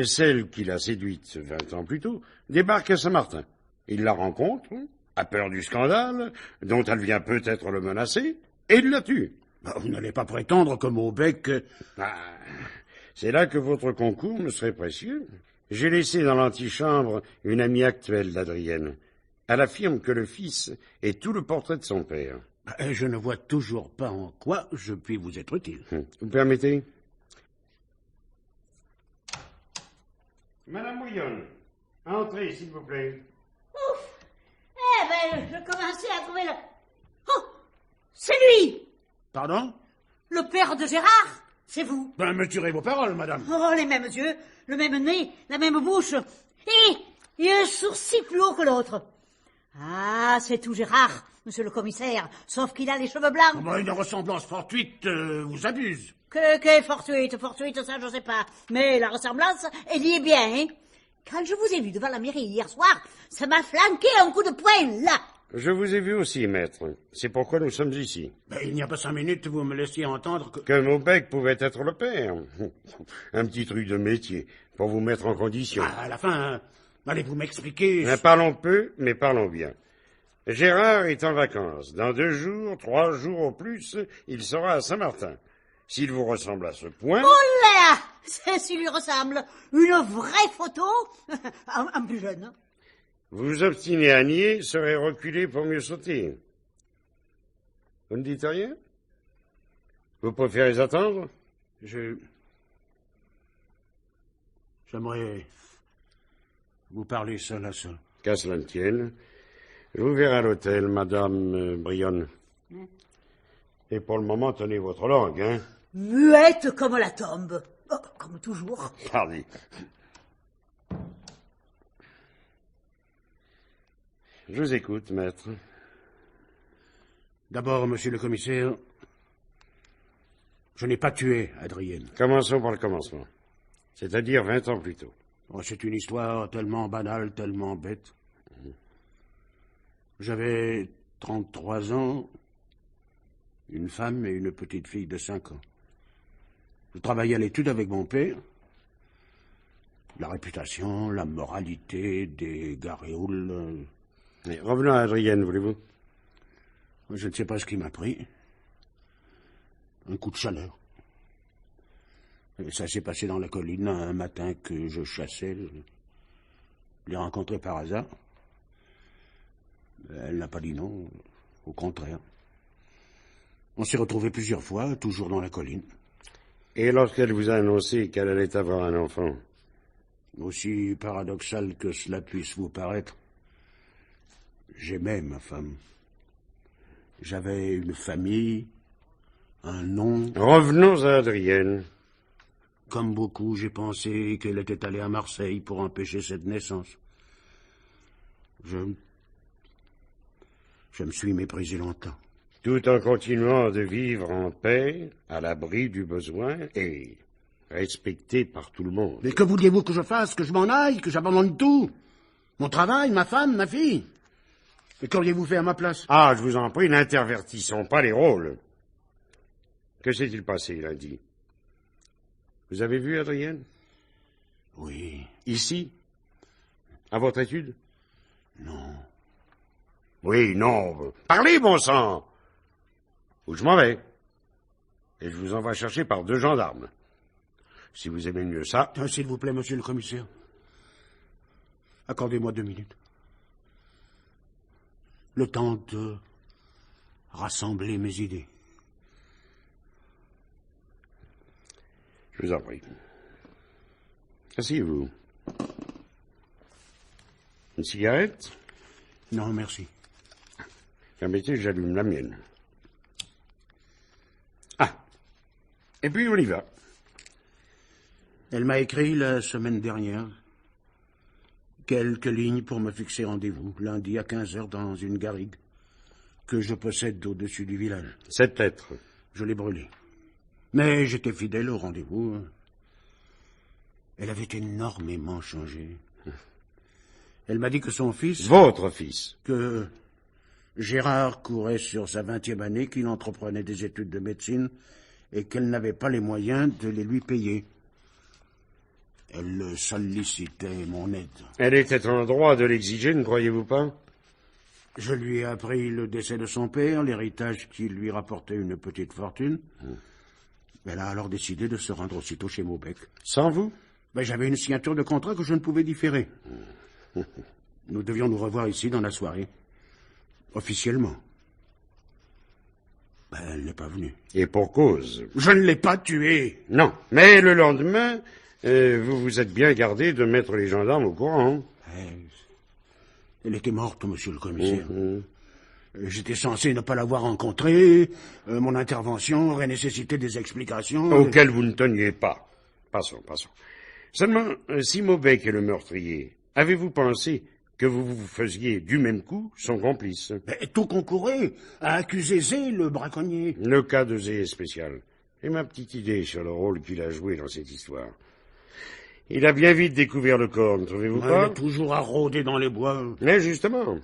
S4: celle qui l'a séduite 20 ans plus tôt débarque à Saint-Martin. Il la rencontre, a peur du scandale, dont elle vient peut-être le menacer, et il la tue.
S9: Vous n'allez pas prétendre que Mobec...
S4: C'est là que votre concours me serait précieux. J'ai laissé dans l'antichambre une amie actuelle d'Adrienne. Elle affirme que le fils est tout le portrait de son père.
S9: Je ne vois toujours pas en quoi je puis vous être utile.
S4: Vous permettez? Madame Bouillonne, entrez, s'il vous plaît.
S2: Ouf! Je commençais à trouver le... Oh! C'est lui!
S9: Pardon?
S2: Le père de Gérard? C'est vous?
S9: Me tirez vos paroles, madame.
S2: Oh, les mêmes yeux, le même nez, la même bouche. Et un sourcil plus haut que l'autre. Ah, c'est tout Gérard, monsieur le commissaire, sauf qu'il a les cheveux blancs.
S9: Une ressemblance fortuite vous abuse.
S2: Que fortuite, ça je sais pas. Mais la ressemblance, elle y est bien, hein. Quand je vous ai vu devant la mairie hier soir, ça m'a flanqué un coup de poing, là.
S4: Je vous ai vu aussi, maître. C'est pourquoi nous sommes ici.
S9: Ben, il n'y a pas 5 minutes, vous me laissiez entendre que...
S4: Que Maubec pouvait être le père. Un petit truc de métier, pour vous mettre en condition.
S9: Ah, à la fin, allez-vous m'expliquer...
S4: Mais parlons peu, mais parlons bien. Gérard est en vacances. Dans 2 jours, 3 jours au plus, il sera à Saint-Martin. S'il vous ressemble à ce point...
S2: Oh là, c'est s'il lui ressemble. Une vraie photo, en plus jeune.
S4: Vous vous obstinez à nier, serait reculer pour mieux sauter. Vous ne dites rien? Vous préférez attendre?
S9: J'aimerais vous parler seul à seul.
S4: Qu'à cela ne tienne. Je vous verrai à l'hôtel, madame Brionne. Et pour le moment, tenez votre langue, hein?
S2: Muette comme la tombe. Oh, comme toujours.
S4: Parlez. Je vous écoute, maître.
S9: D'abord, monsieur le commissaire, je n'ai pas tué Adrienne.
S4: Commençons par le commencement. C'est-à-dire 20 ans plus tôt.
S9: Oh, c'est une histoire tellement banale, tellement bête. J'avais 33 ans, une femme et une petite fille de 5 ans. Je travaillais à l'étude avec mon père. La réputation, la moralité des garéoules...
S4: Mais revenons à Adrienne, voulez-vous?
S9: Je ne sais pas ce qui m'a pris. Un coup de chaleur. Et ça s'est passé dans la colline un matin que je chassais. Je l'ai rencontrée par hasard. Elle n'a pas dit non, au contraire. On s'est retrouvés plusieurs fois, toujours dans la colline.
S4: Et lorsqu'elle vous a annoncé qu'elle allait avoir un enfant?
S9: Aussi paradoxal que cela puisse vous paraître, j'aimais ma femme. J'avais une famille, un nom.
S4: Revenons à Adrienne.
S9: Comme beaucoup, j'ai pensé qu'elle était allée à Marseille pour empêcher cette naissance. Je me suis méprisé longtemps.
S4: Tout en continuant de vivre en paix, à l'abri du besoin et respecté par tout le monde.
S9: Mais que vouliez-vous que je fasse? Que je m'en aille? Que j'abandonne tout? Mon travail, ma femme, ma fille? Et qu'auriez-vous fait à ma place?
S4: Ah, je vous en prie, n'intervertissons pas les rôles. Que s'est-il passé lundi? Vous avez vu Adrienne?
S9: Oui.
S4: Ici? À votre étude?
S9: Non.
S4: Oui, non. Parlez, bon sang! Ou je m'en vais. Et je vous envoie chercher par 2 gendarmes. Si vous aimez mieux ça...
S9: S'il vous plaît, monsieur le commissaire. Accordez-moi 2 minutes. Le temps de rassembler mes idées.
S4: Je vous en prie. Asseyez-vous. Une cigarette?
S9: Non, merci.
S4: Permettez, j'allume la mienne. Ah. Et puis on y va.
S9: Elle m'a écrit la semaine dernière quelques lignes pour me fixer rendez-vous, lundi à 15h dans une garrigue que je possède au-dessus du village.
S4: Cette lettre?
S9: Je l'ai brûlée. Mais j'étais fidèle au rendez-vous. Elle avait énormément changé. Elle m'a dit que son fils...
S4: Votre fils?
S9: Que Gérard courait sur sa 20e année, qu'il entreprenait des études de médecine et qu'elle n'avait pas les moyens de les lui payer. Elle sollicitait mon aide.
S4: Elle était en droit de l'exiger, ne croyez-vous pas?
S9: Je lui ai appris le décès de son père, l'héritage qui lui rapportait une petite fortune. Elle a alors décidé de se rendre aussitôt chez Maubec.
S4: Sans vous?
S9: J'avais une signature de contrat que je ne pouvais différer. Nous devions nous revoir ici dans la soirée. Officiellement. Elle n'est pas venue.
S4: Et pour cause.
S9: Je ne l'ai pas tuée.
S4: Non, mais le lendemain, vous vous êtes bien gardé de mettre les gendarmes au courant.
S9: Elle était morte, monsieur le commissaire. J'étais censé ne pas l'avoir rencontrée. Mon intervention aurait nécessité des explications.
S4: Auxquelles vous ne teniez pas. Passons. Seulement, si Maubec est le meurtrier, avez-vous pensé que vous faisiez du même coup son complice?
S9: Tout concourait à accuser Zé, le braconnier.
S4: Le cas de Zé est spécial. J'ai ma petite idée sur le rôle qu'il a joué dans cette histoire. Il a bien vite découvert le corps, ne trouvez-vous pas?
S9: Il est toujours à rôder dans les bois.
S4: Mais justement,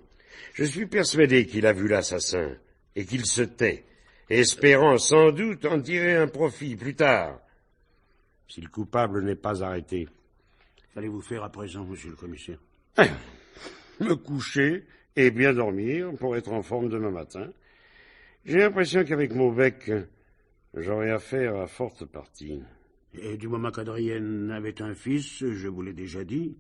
S4: je suis persuadé qu'il a vu l'assassin, et qu'il se tait, espérant sans doute en tirer un profit plus tard, si le coupable n'est pas arrêté.
S9: Qu'allez-vous faire à présent, monsieur le commissaire?
S4: Me coucher et bien dormir pour être en forme demain matin. J'ai l'impression qu'avec Maubec, j'aurai affaire à forte partie.
S9: Et du moment qu'Adrienne avait un fils, je vous l'ai déjà dit,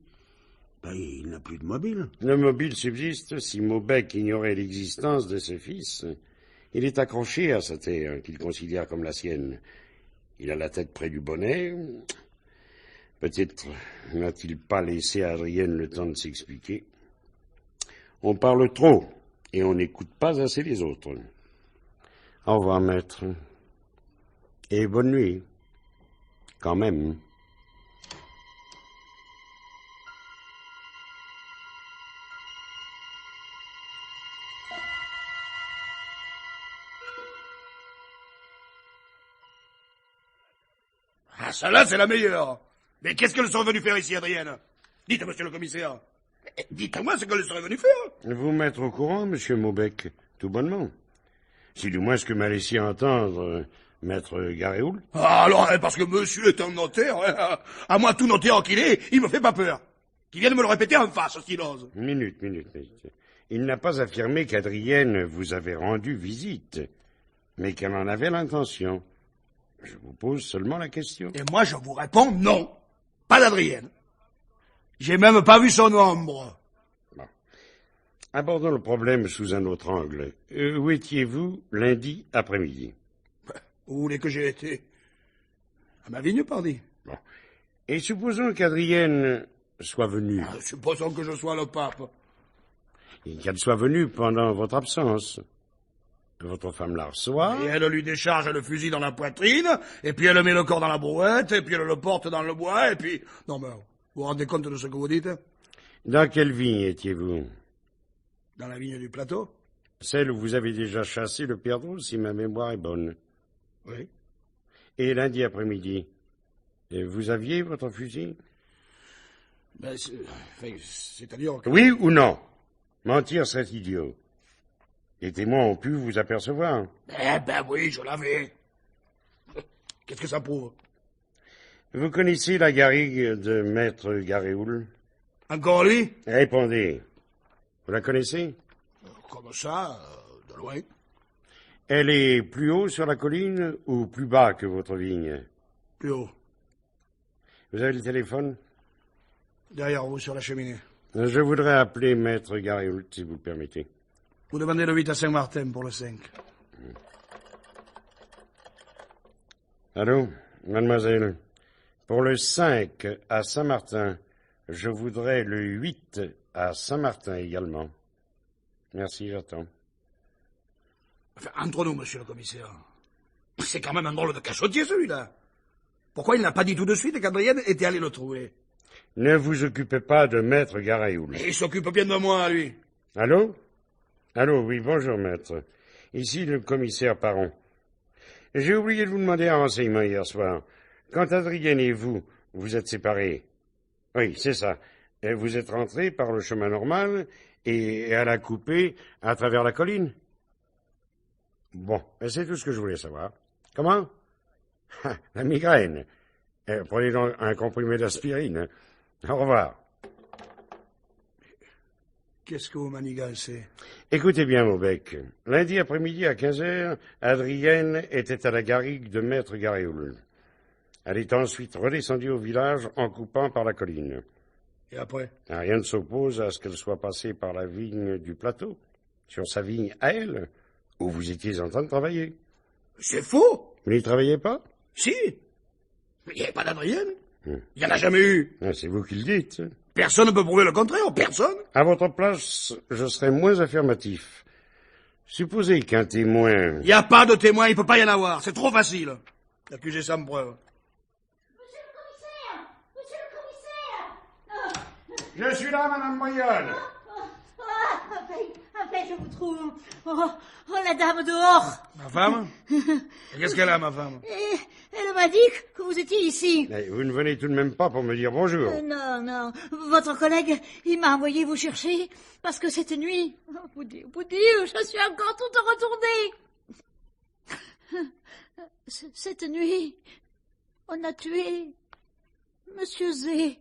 S9: il n'a plus de mobile.
S4: Le mobile subsiste si Maubec ignorait l'existence de ses fils. Il est accroché à sa terre, qu'il considère comme la sienne. Il a la tête près du bonnet. Peut-être n'a-t-il pas laissé à Adrienne le temps de s'expliquer. On parle trop, et on n'écoute pas assez les autres. Au revoir, maître. Et bonne nuit. Quand même.
S8: Ah, celle-là, c'est la meilleure. Mais qu'est-ce qu'elles sont venues faire ici, Adrienne? Dites, monsieur le commissaire. Dites-moi ce qu'elles seraient venues faire.
S4: Vous mettre au courant, monsieur Maubec, tout bonnement. C'est du moins ce que m'a laissé entendre maître Garéoul.
S8: Ah, alors, parce que monsieur est un notaire, à moi tout notaire qu'il est, il me fait pas peur. Qu'il vienne me le répéter en face, s'il ose.
S4: Minute. Il n'a pas affirmé qu'Adrienne vous avait rendu visite, mais qu'elle en avait l'intention. Je vous pose seulement la question.
S8: Et moi, je vous réponds non. Pas d'Adrienne. J'ai même pas vu son ombre.
S4: Bon. Abordons le problème sous un autre angle. Où étiez-vous lundi après-midi?
S8: Où voulez que j'ai été? À ma vigne, pardi.
S4: Bon. Et supposons qu'Adrienne soit venue.
S8: Supposons que je sois le pape.
S4: Et qu'elle soit venue pendant votre absence. Votre femme la reçoit.
S8: Et elle lui décharge le fusil dans la poitrine, et puis elle met le corps dans la brouette, et puis elle le porte dans le bois, et puis... Non, mais vous vous rendez compte de ce que vous dites?
S4: Dans quelle vigne étiez-vous?
S8: Dans la vigne du plateau.
S4: Celle où vous avez déjà chassé le perdreau, si ma mémoire est bonne.
S8: Oui.
S4: Et lundi après-midi, vous aviez votre fusil?
S8: C'est-à-dire que...
S4: Oui ou non? Mentir serait idiot. Les témoins ont pu vous apercevoir.
S8: Oui, je l'avais. Qu'est-ce que ça prouve?
S4: Vous connaissez la garrigue de maître Garéoul?
S8: Encore lui?
S4: Répondez. Vous la connaissez?
S8: Comme ça, de loin.
S4: Elle est plus haut sur la colline ou plus bas que votre vigne?
S8: Plus haut.
S4: Vous avez le téléphone?
S8: Derrière vous, sur la cheminée.
S4: Je voudrais appeler maître Garéoul, si vous le permettez.
S8: Vous demandez le 8 à Saint-Martin pour le 5.
S4: Allô, mademoiselle. Pour le 5 à Saint-Martin, je voudrais le 8 à Saint-Martin également. Merci, j'attends.
S8: Enfin, entre nous, monsieur le commissaire. C'est quand même un drôle de cachotier, celui-là. Pourquoi il n'a pas dit tout de suite qu'Adrienne était allée le trouver?
S4: Ne vous occupez pas de maître Garéoul.
S8: Et il s'occupe bien de moi, lui.
S4: Allô? Allô, oui, bonjour, maître. Ici le commissaire Parron. J'ai oublié de vous demander un renseignement hier soir. Quand Adrienne et vous, vous êtes séparés? Oui, c'est ça. Vous êtes rentrés par le chemin normal et elle a coupé à travers la colline? Bon, c'est tout ce que je voulais savoir. Comment? La migraine. Prenez donc un comprimé d'aspirine. Au revoir.
S8: Qu'est-ce que vous manigancez?
S4: Écoutez bien, Maubec. Lundi après-midi à 15h, Adrienne était à la garrigue de maître Garéoul. Elle est ensuite redescendue au village en coupant par la colline.
S8: Et après?
S4: Rien ne s'oppose à ce qu'elle soit passée par la vigne du plateau, sur sa vigne à elle, où vous étiez en train de travailler.
S8: C'est faux!
S4: Vous n'y travaillez pas?
S8: Si! Mais il n'y avait pas d'Adrienne. Il n'y en a jamais eu.
S4: C'est vous qui le dites.
S8: Personne ne peut prouver le contraire, personne.
S4: À votre place, je serais moins affirmatif. Supposez qu'un témoin...
S8: Il n'y a pas de témoin, il ne peut pas y en avoir. C'est trop facile. L'accusé sans preuve.
S2: Monsieur le commissaire!
S4: Je suis là, madame Moyonne.
S2: Enfin, je vous trouve. Oh, la dame dehors.
S8: Ma femme? Qu'est-ce qu'elle a, ma femme?
S2: Elle m'a dit que vous étiez ici.
S4: Mais vous ne venez tout de même pas pour me dire bonjour.
S2: Non. Votre collègue, il m'a envoyé vous chercher parce que cette nuit, vous dire, je suis encore toute retournée. Cette nuit, on a tué Monsieur Zé.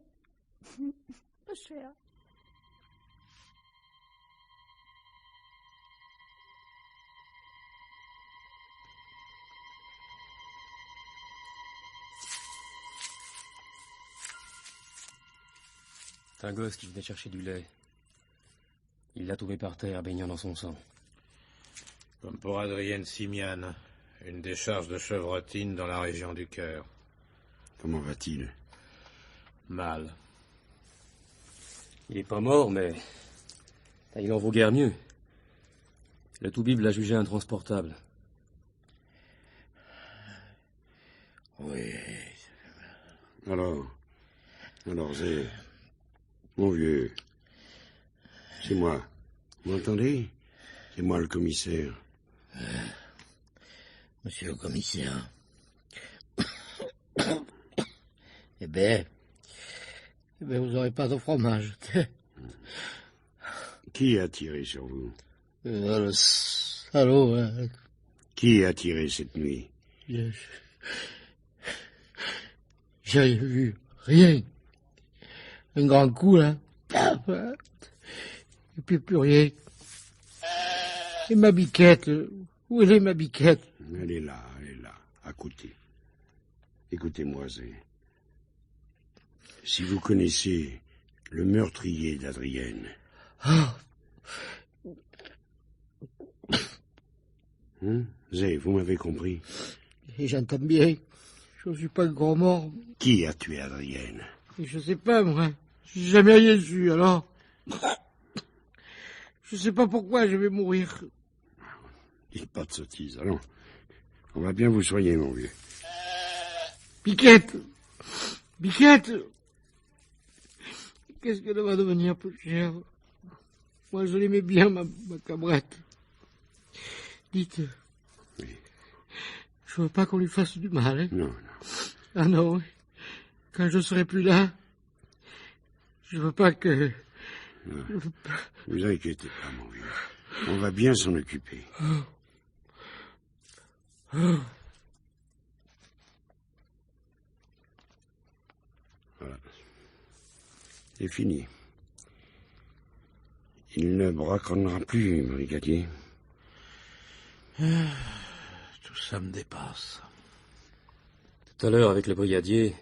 S2: Monsieur.
S3: C'est un gosse qui venait chercher du lait. Il l'a trouvé par terre, baignant dans son sang.
S5: Comme pour Adrienne Simiane, une décharge de chevrotine dans la région du cœur.
S4: Comment va-t-il?
S5: Mal.
S3: Il est pas mort, mais il en vaut guère mieux. Le Toubib l'a jugé intransportable.
S4: Oui. Alors, Zé, mon vieux, c'est moi. Vous m'entendez? C'est moi le commissaire.
S6: Monsieur le commissaire. Eh ben, vous n'aurez pas de fromage.
S4: Qui a tiré sur vous?
S6: Le salaud, hein.
S4: Qui a tiré cette nuit?
S6: J'ai rien vu. Rien. Un grand coup, là. Et puis plus rien. Et ma biquette. Où est ma biquette?
S4: Elle est là, à côté. Écoutez-moi, Zé. Si vous connaissez le meurtrier d'Adrienne... Zé, vous m'avez compris?
S6: Et j'entends bien. Je ne suis pas le gros mort.
S4: Qui a tué Adrienne?
S6: Je sais pas, moi. J'ai jamais rien su, alors. Je sais pas pourquoi je vais mourir.
S4: Dites pas de sottises, allons. On va bien vous soigner, mon vieux.
S6: Biquette! Qu'est-ce qu'elle va devenir peu chère? Moi, je l'aimais bien, ma cabrette. Dites.
S4: Oui.
S6: Je veux pas qu'on lui fasse du mal, hein?
S4: Non.
S6: Ah non. Quand je serai plus là, je veux pas que...
S4: Non. Vous inquiétez pas, mon vieux. On va bien s'en occuper. Voilà. C'est fini. Il ne braconnera plus, brigadier.
S5: Tout ça me dépasse.
S3: Tout à l'heure, avec le brigadier,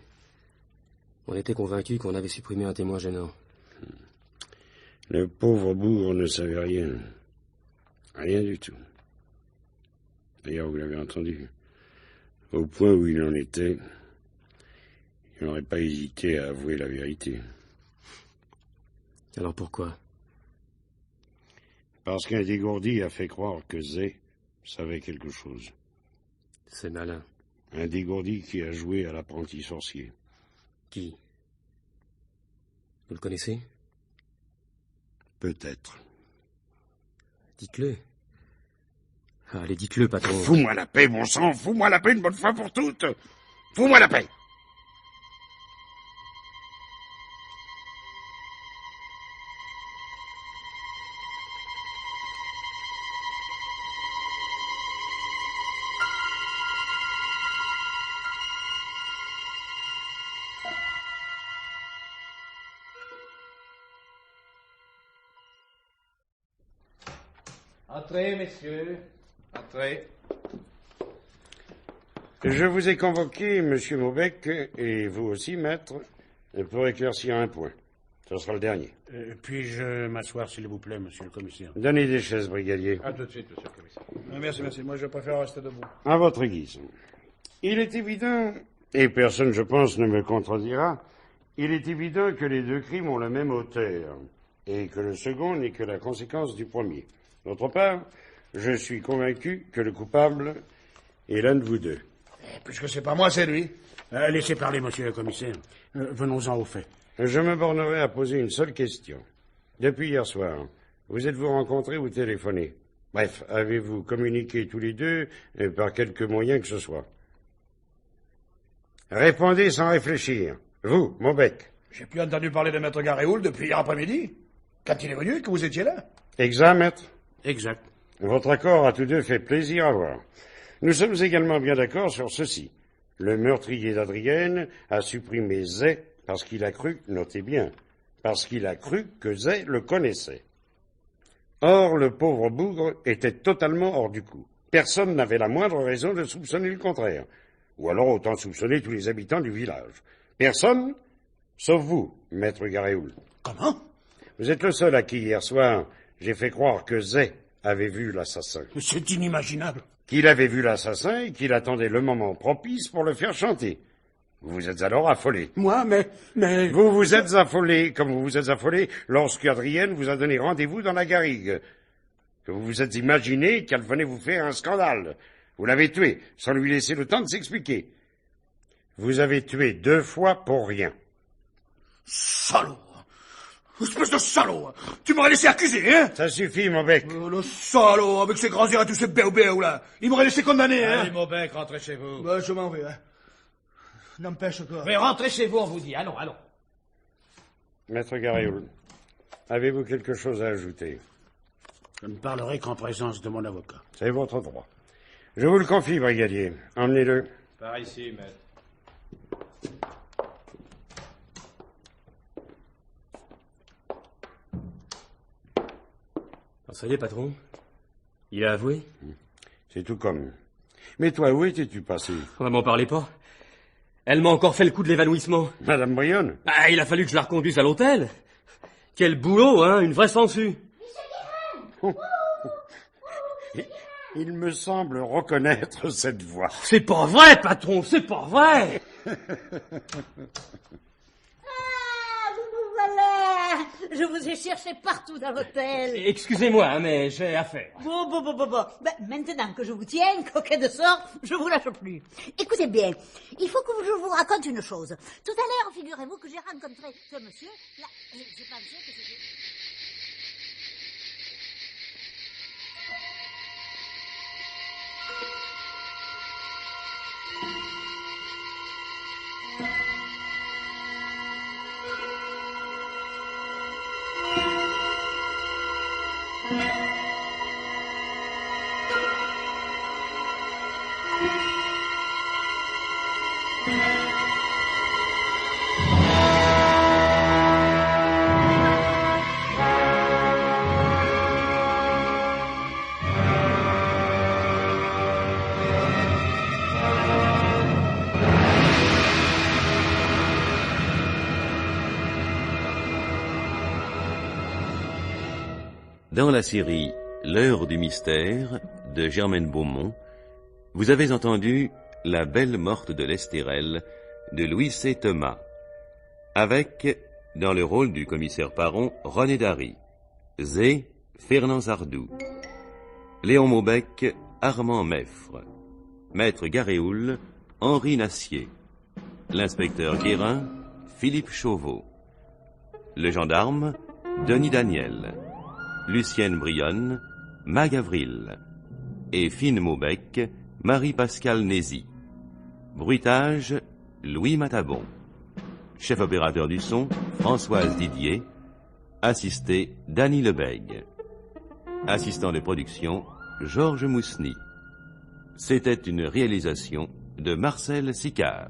S3: on était convaincus qu'on avait supprimé un témoin gênant.
S4: Le pauvre bourg ne savait rien. Rien du tout. D'ailleurs, vous l'avez entendu. Au point où il en était, il n'aurait pas hésité à avouer la vérité.
S3: Alors pourquoi?
S4: Parce qu'un dégourdi a fait croire que Zé savait quelque chose.
S3: C'est malin.
S4: Un dégourdi qui a joué à l'apprenti sorcier.
S3: Qui? Vous le connaissez?
S4: Peut-être.
S3: Dites-le. Allez, dites-le, patron.
S4: Fous-moi la paix, bon sang, fous-moi la paix une bonne fois pour toutes. Fous-moi la paix.
S5: Entrez, messieurs. Entrez.
S4: Je vous ai convoqué, monsieur Maubec, et vous aussi, maître, pour éclaircir un point. Ce sera le dernier.
S9: Puis-je m'asseoir, s'il vous plaît, monsieur le commissaire?
S4: Donnez des chaises, brigadier.
S5: À tout de suite, monsieur le commissaire.
S8: Non, merci. Moi, je préfère rester debout.
S4: À votre guise. Il est évident, et personne, je pense, ne me contredira, il est évident que les deux crimes ont le même auteur, et que le second n'est que la conséquence du premier. D'autre part, je suis convaincu que le coupable est l'un de vous deux.
S8: Puisque c'est pas moi, c'est lui.
S9: Laissez parler, monsieur le commissaire. Venons-en au fait.
S4: Je me bornerai à poser une seule question. Depuis hier soir, Vous êtes-vous rencontrés ou téléphoné? Bref, avez-vous communiqué tous les deux par quelque moyen que ce soit? Répondez sans réfléchir. Vous, Maubec.
S8: J'ai plus entendu parler de Maître Garéoul depuis hier après-midi. Quand il est venu et que vous étiez là.
S4: Exact, maître?
S9: Exact.
S4: Votre accord à tous deux fait plaisir à voir. Nous sommes également bien d'accord sur ceci. Le meurtrier d'Adrienne a supprimé Zay parce qu'il a cru, notez bien, parce qu'il a cru que Zay le connaissait. Or, le pauvre bougre était totalement hors du coup. Personne n'avait la moindre raison de soupçonner le contraire. Ou alors autant soupçonner tous les habitants du village. Personne, sauf vous, maître Garéoul.
S8: Comment?
S4: Vous êtes le seul à qui, hier soir, j'ai fait croire que Zay avait vu l'assassin.
S8: C'est inimaginable.
S4: Qu'il avait vu l'assassin et qu'il attendait le moment propice pour le faire chanter. Vous vous êtes alors affolé.
S8: Moi, mais...
S4: Vous vous êtes affolé, comme vous vous êtes affolé lorsque Adrienne vous a donné rendez-vous dans la garrigue. Que vous vous êtes imaginé qu'elle venait vous faire un scandale. Vous l'avez tuée, sans lui laisser le temps de s'expliquer. Vous avez tué 2 fois pour rien.
S8: Salaud! Espèce de salaud! Tu m'aurais laissé accuser, hein?
S4: Ça suffit, Maubec.
S8: Le salaud, avec ses grands yeux et tous ces béou-béou, là. Il m'aurait laissé condamner, hein?
S5: Allez, Maubec, rentrez chez vous.
S8: Ben, je m'en vais, hein. N'empêche que...
S6: Mais rentrez chez vous, on vous dit. Allons, allons.
S4: Maître Garéoul, avez-vous quelque chose à ajouter?
S9: Je ne parlerai qu'en présence de mon avocat.
S4: C'est votre droit. Je vous le confie, brigadier. Emmenez-le.
S5: Par ici, maître.
S3: Ça y est, patron. Il a avoué?
S4: C'est tout comme. Mais toi, où étais-tu passé?
S3: On m'en parlez pas. Elle m'a encore fait le coup de l'évanouissement.
S4: Madame Brionne?
S3: Ah, il a fallu que je la reconduise à l'hôtel. Quel boulot, hein, une vraie sangsue.
S4: Il me semble reconnaître cette voix.
S3: C'est pas vrai, patron, c'est pas vrai.
S2: Voilà! Je vous ai cherché partout dans l'hôtel.
S3: Excusez-moi, hein, mais j'ai affaire.
S2: Bon. Ben, maintenant que je vous tiens, coquet de sort, je vous lâche plus. Écoutez bien, il faut que je vous raconte une chose. Tout à l'heure, figurez-vous que j'ai rencontré ce monsieur. Là, j'ai pensé que c'était...
S1: Dans la série L'heure du mystère de Germaine Beaumont, vous avez entendu La belle morte de l'Estérel de Louis C. Thomas, avec, dans le rôle du commissaire Paron, René Dary, Zé, Fernand Sardou, Léon Maubec, Armand Meffre, Maître Garéoul, Henri Nassier, l'inspecteur Guérin, Philippe Chauveau, le gendarme, Denis Daniel, Lucienne Brionne, Mag Avril, et Fine Maubec, Marie-Pascale Nézy. Bruitage, Louis Matabon. Chef opérateur du son, Françoise Didier. Assisté, Dany Lebègue. Assistant de production, Georges Mousny. C'était une réalisation de Marcel Sicard.